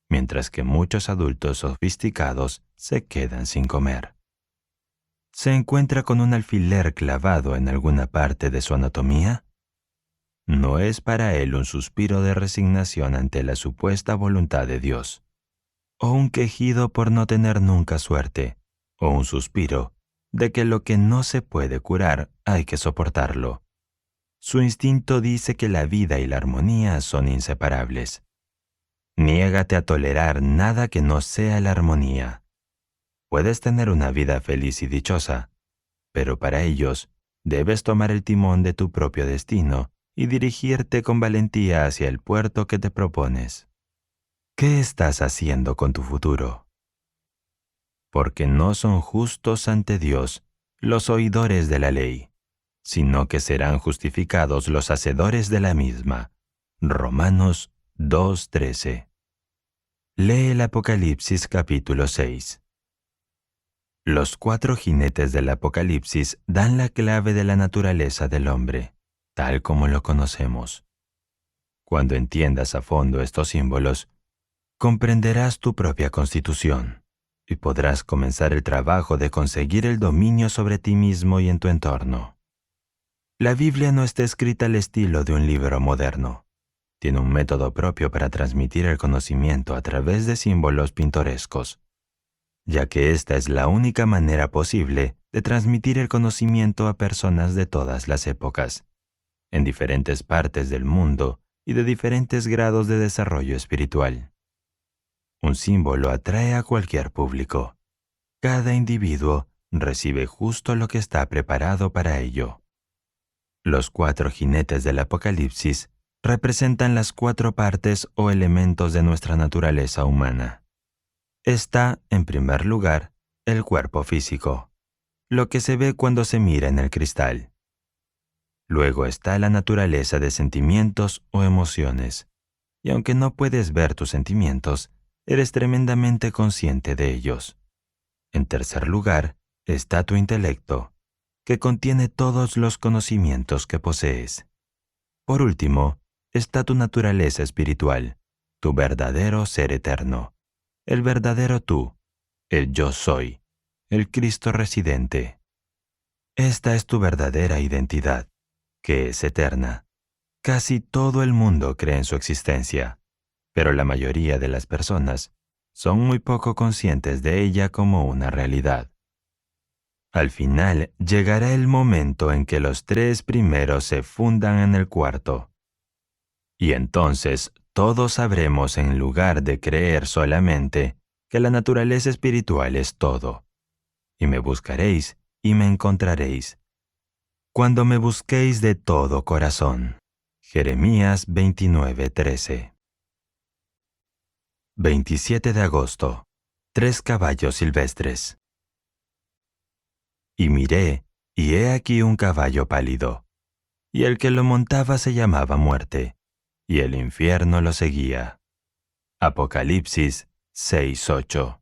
Speaker 2: mientras que muchos adultos sofisticados se quedan sin comer. ¿Se encuentra con un alfiler clavado en alguna parte de su anatomía? No es para él un suspiro de resignación ante la supuesta voluntad de Dios, o un quejido por no tener nunca suerte, o un suspiro de que lo que no se puede curar hay que soportarlo. Su instinto dice que la vida y la armonía son inseparables. Niégate a tolerar nada que no sea la armonía. Puedes tener una vida feliz y dichosa, pero para ellos debes tomar el timón de tu propio destino y dirigirte con valentía hacia el puerto que te propones. ¿Qué estás haciendo con tu futuro? Porque no son justos ante Dios los oidores de la ley, sino que serán justificados los hacedores de la misma. Romanos 2:13. Lee el Apocalipsis capítulo 6. Los 4 jinetes del Apocalipsis dan la clave de la naturaleza del hombre, tal como lo conocemos. Cuando entiendas a fondo estos símbolos, comprenderás tu propia constitución y podrás comenzar el trabajo de conseguir el dominio sobre ti mismo y en tu entorno. La Biblia no está escrita al estilo de un libro moderno. Tiene un método propio para transmitir el conocimiento a través de símbolos pintorescos, ya que esta es la única manera posible de transmitir el conocimiento a personas de todas las épocas, en diferentes partes del mundo y de diferentes grados de desarrollo espiritual. Un símbolo atrae a cualquier público. Cada individuo recibe justo lo que está preparado para ello. Los 4 jinetes del Apocalipsis representan las 4 partes o elementos de nuestra naturaleza humana. Está, en primer lugar, el cuerpo físico, lo que se ve cuando se mira en el cristal. Luego está la naturaleza de sentimientos o emociones, y aunque no puedes ver tus sentimientos, eres tremendamente consciente de ellos. En tercer lugar, está tu intelecto, que contiene todos los conocimientos que posees. Por último, está tu naturaleza espiritual, tu verdadero ser eterno, el verdadero tú, el yo soy, el Cristo residente. Esta es tu verdadera identidad, que es eterna. Casi todo el mundo cree en su existencia, pero la mayoría de las personas son muy poco conscientes de ella como una realidad. Al final llegará el momento en que los 3 primeros se fundan en el cuarto. Y entonces todos sabremos, en lugar de creer solamente, que la naturaleza espiritual es todo. Y me buscaréis y me encontraréis, cuando me busquéis de todo corazón. Jeremías 29:13. 27 de agosto. 3 caballos silvestres. Y miré, y he aquí un caballo pálido, y el que lo montaba se llamaba Muerte, y el infierno lo seguía. Apocalipsis 6:8.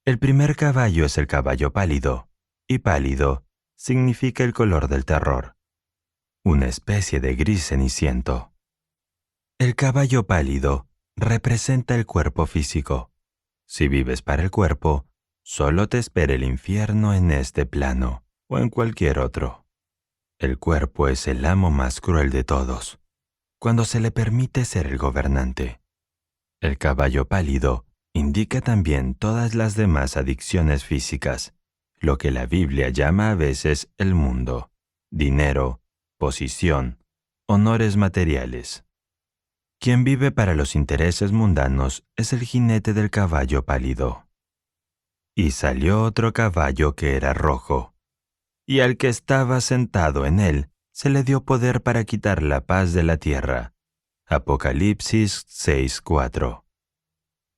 Speaker 2: El primer caballo es el caballo pálido, y pálido significa el color del terror, una especie de gris ceniciento. El caballo pálido representa el cuerpo físico. Si vives para el cuerpo, solo te espera el infierno en este plano o en cualquier otro. El cuerpo es el amo más cruel de todos, cuando se le permite ser el gobernante. El caballo pálido indica también todas las demás adicciones físicas, lo que la Biblia llama a veces el mundo, dinero, posición, honores materiales. Quien vive para los intereses mundanos es el jinete del caballo pálido. Y salió otro caballo que era rojo, y al que estaba sentado en él se le dio poder para quitar la paz de la tierra. Apocalipsis 6:4.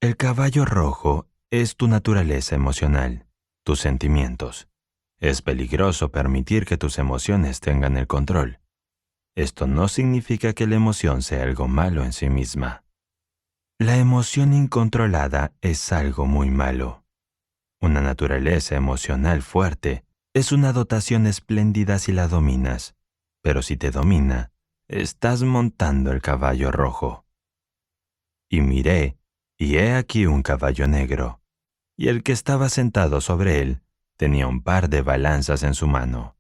Speaker 2: El caballo rojo es tu naturaleza emocional, tus sentimientos. Es peligroso permitir que tus emociones tengan el control. Esto no significa que la emoción sea algo malo en sí misma. La emoción incontrolada es algo muy malo. Una naturaleza emocional fuerte es una dotación espléndida si la dominas, pero si te domina, estás montando el caballo rojo. Y miré, y he aquí un caballo negro, y el que estaba sentado sobre él tenía un par de balanzas en su mano.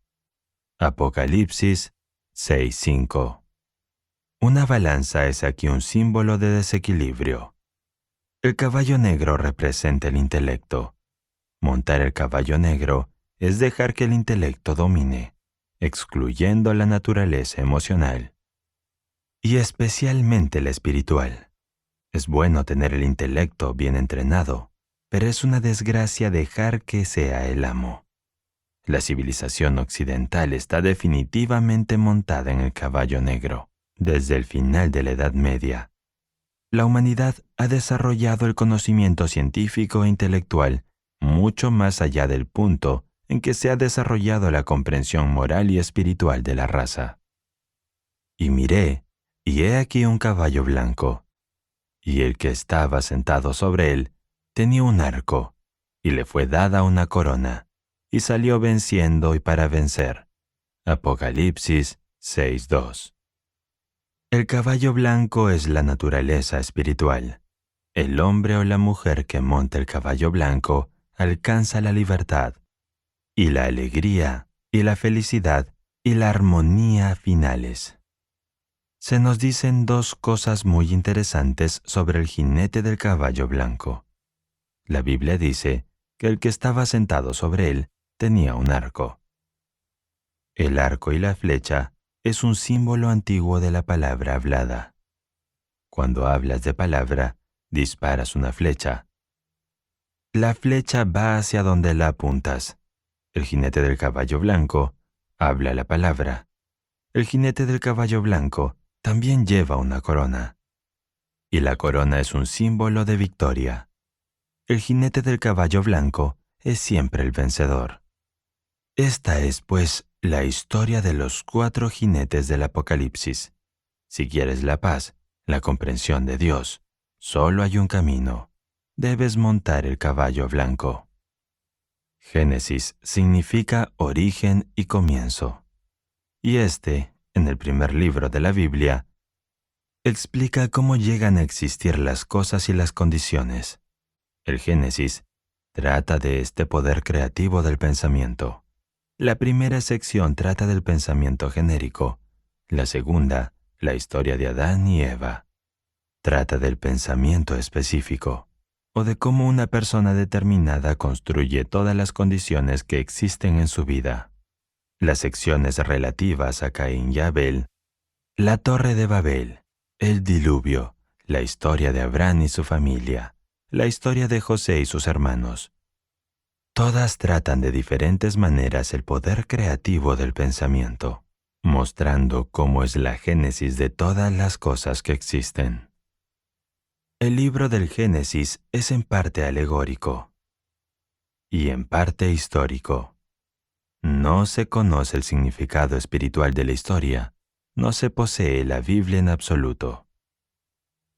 Speaker 2: Apocalipsis 6:5. Una balanza es aquí un símbolo de desequilibrio. El caballo negro representa el intelecto. Montar el caballo negro es dejar que el intelecto domine, excluyendo la naturaleza emocional. Y especialmente la espiritual. Es bueno tener el intelecto bien entrenado, pero es una desgracia dejar que sea el amo. La civilización occidental está definitivamente montada en el caballo negro, desde el final de la Edad Media. La humanidad ha desarrollado el conocimiento científico e intelectual mucho más allá del punto en que se ha desarrollado la comprensión moral y espiritual de la raza. Y miré, y he aquí un caballo blanco, y el que estaba sentado sobre él tenía un arco, y le fue dada una corona, y salió venciendo y para vencer. Apocalipsis 6:2. El caballo blanco es la naturaleza espiritual. El hombre o la mujer que monta el caballo blanco alcanza la libertad, y la alegría, y la felicidad, y la armonía finales. Se nos dicen dos cosas muy interesantes sobre el jinete del caballo blanco. La Biblia dice que el que estaba sentado sobre él tenía un arco. El arco y la flecha es un símbolo antiguo de la palabra hablada. Cuando hablas de palabra, disparas una flecha. La flecha va hacia donde la apuntas. El jinete del caballo blanco habla la palabra. El jinete del caballo blanco también lleva una corona. Y la corona es un símbolo de victoria. El jinete del caballo blanco es siempre el vencedor. Esta es, pues, la historia de los 4 jinetes del Apocalipsis. Si quieres la paz, la comprensión de Dios, solo hay un camino. Debes montar el caballo blanco. Génesis significa origen y comienzo. Y en el primer libro de la Biblia, explica cómo llegan a existir las cosas y las condiciones. El Génesis trata de este poder creativo del pensamiento. La primera sección trata del pensamiento genérico. La segunda, la historia de Adán y Eva. Trata del pensamiento específico, o de cómo una persona determinada construye todas las condiciones que existen en su vida. Las secciones relativas a Caín y Abel, la Torre de Babel, el diluvio, la historia de Abraham y su familia, la historia de José y sus hermanos. Todas tratan de diferentes maneras el poder creativo del pensamiento, mostrando cómo es la génesis de todas las cosas que existen. El libro del Génesis es en parte alegórico y en parte histórico. No se conoce el significado espiritual de la historia, no se posee la Biblia en absoluto.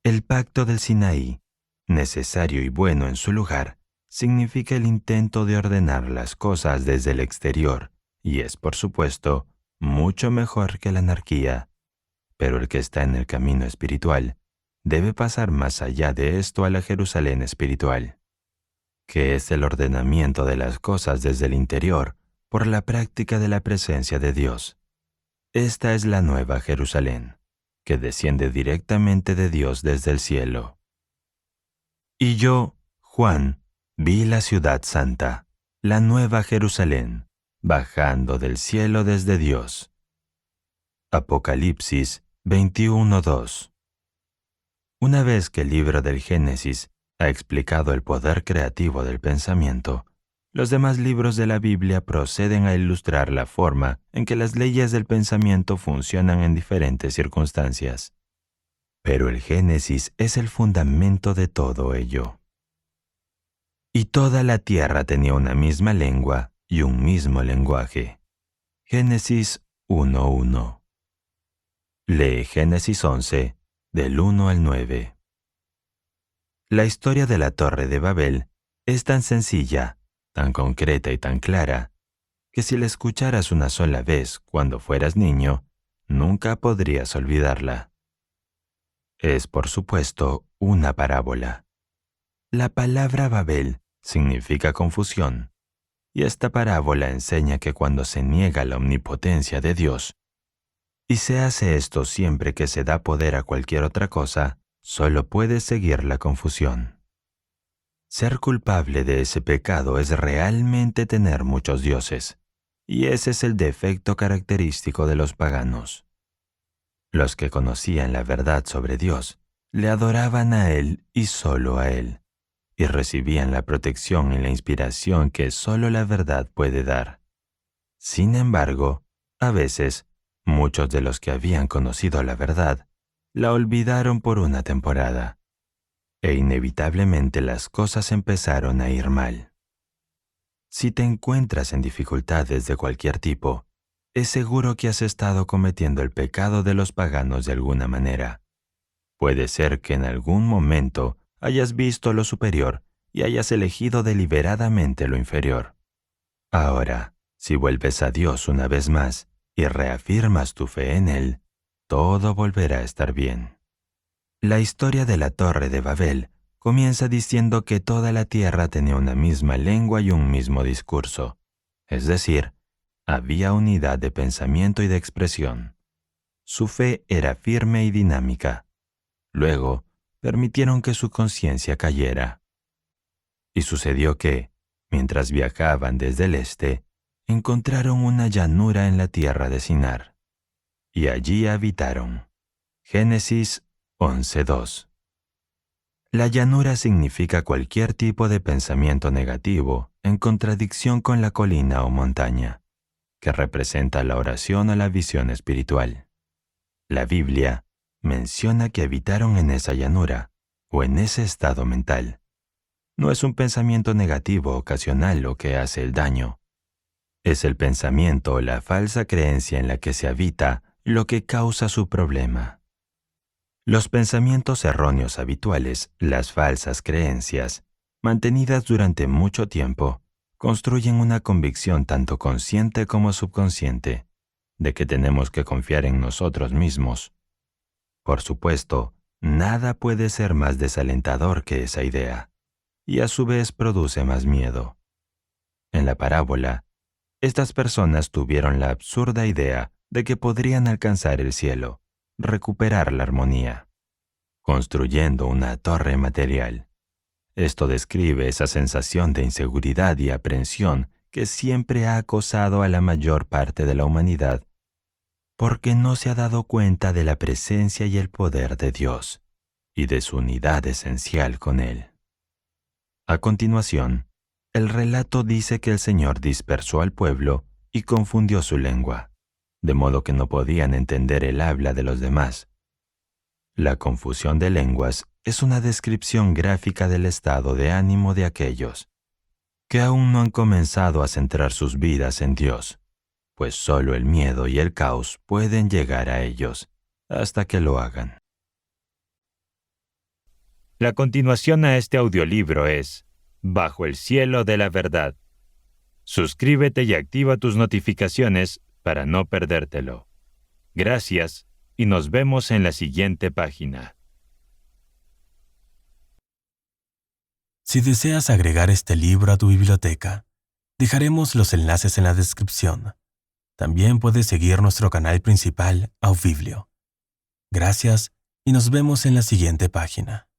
Speaker 2: El pacto del Sinaí necesario y bueno en su lugar, significa el intento de ordenar las cosas desde el exterior, y es, por supuesto, mucho mejor que la anarquía. Pero el que está en el camino espiritual debe pasar más allá de esto a la Jerusalén espiritual, que es el ordenamiento de las cosas desde el interior por la práctica de la presencia de Dios. Esta es la nueva Jerusalén, que desciende directamente de Dios desde el cielo. Y yo, Juan, vi la ciudad santa, la nueva Jerusalén, bajando del cielo desde Dios. Apocalipsis 21:2. Una vez que el libro del Génesis ha explicado el poder creativo del pensamiento, los demás libros de la Biblia proceden a ilustrar la forma en que las leyes del pensamiento funcionan en diferentes circunstancias. Pero el Génesis es el fundamento de todo ello. Y toda la tierra tenía una misma lengua y un mismo lenguaje. Génesis 1:1. Lee Génesis 11, del 1 al 9. La historia de la Torre de Babel es tan sencilla, tan concreta y tan clara, que si la escucharas una sola vez cuando fueras niño, nunca podrías olvidarla. Es, por supuesto, una parábola. La palabra Babel significa confusión, y esta parábola enseña que cuando se niega la omnipotencia de Dios, y se hace esto siempre que se da poder a cualquier otra cosa, solo puede seguir la confusión. Ser culpable de ese pecado es realmente tener muchos dioses, y ese es el defecto característico de los paganos. Los que conocían la verdad sobre Dios le adoraban a Él y solo a Él, y recibían la protección y la inspiración que solo la verdad puede dar. Sin embargo, a veces, muchos de los que habían conocido la verdad la olvidaron por una temporada, e inevitablemente las cosas empezaron a ir mal. Si te encuentras en dificultades de cualquier tipo, es seguro que has estado cometiendo el pecado de los paganos de alguna manera. Puede ser que en algún momento hayas visto lo superior y hayas elegido deliberadamente lo inferior. Ahora, si vuelves a Dios una vez más y reafirmas tu fe en Él, todo volverá a estar bien. La historia de la Torre de Babel comienza diciendo que toda la tierra tenía una misma lengua y un mismo discurso, es decir, había unidad de pensamiento y de expresión. Su fe era firme y dinámica. Luego, permitieron que su conciencia cayera. Y sucedió que, mientras viajaban desde el este, encontraron una llanura en la tierra de Sinar, y allí habitaron. Génesis 11:2. La llanura significa cualquier tipo de pensamiento negativo en contradicción con la colina o montaña, que representa la oración o la visión espiritual. La Biblia menciona que habitaron en esa llanura o en ese estado mental. No es un pensamiento negativo ocasional lo que hace el daño. Es el pensamiento o la falsa creencia en la que se habita lo que causa su problema. Los pensamientos erróneos habituales, las falsas creencias, mantenidas durante mucho tiempo, construyen una convicción tanto consciente como subconsciente de que tenemos que confiar en nosotros mismos. Por supuesto, nada puede ser más desalentador que esa idea, y a su vez produce más miedo. En la parábola, estas personas tuvieron la absurda idea de que podrían alcanzar el cielo, recuperar la armonía, construyendo una torre material. Esto describe esa sensación de inseguridad y aprensión que siempre ha acosado a la mayor parte de la humanidad, porque no se ha dado cuenta de la presencia y el poder de Dios, y de su unidad esencial con Él. A continuación, el relato dice que el Señor dispersó al pueblo y confundió su lengua, de modo que no podían entender el habla de los demás. La confusión de lenguas es una descripción gráfica del estado de ánimo de aquellos que aún no han comenzado a centrar sus vidas en Dios, pues solo el miedo y el caos pueden llegar a ellos hasta que lo hagan.
Speaker 1: La continuación a este audiolibro es Bajo el cielo de la verdad. Suscríbete y activa tus notificaciones para no perdértelo. Gracias y nos vemos en la siguiente página.
Speaker 4: Si deseas agregar este libro a tu biblioteca, dejaremos los enlaces en la descripción. También puedes seguir nuestro canal principal, Auviblio. Gracias y nos vemos en la siguiente página.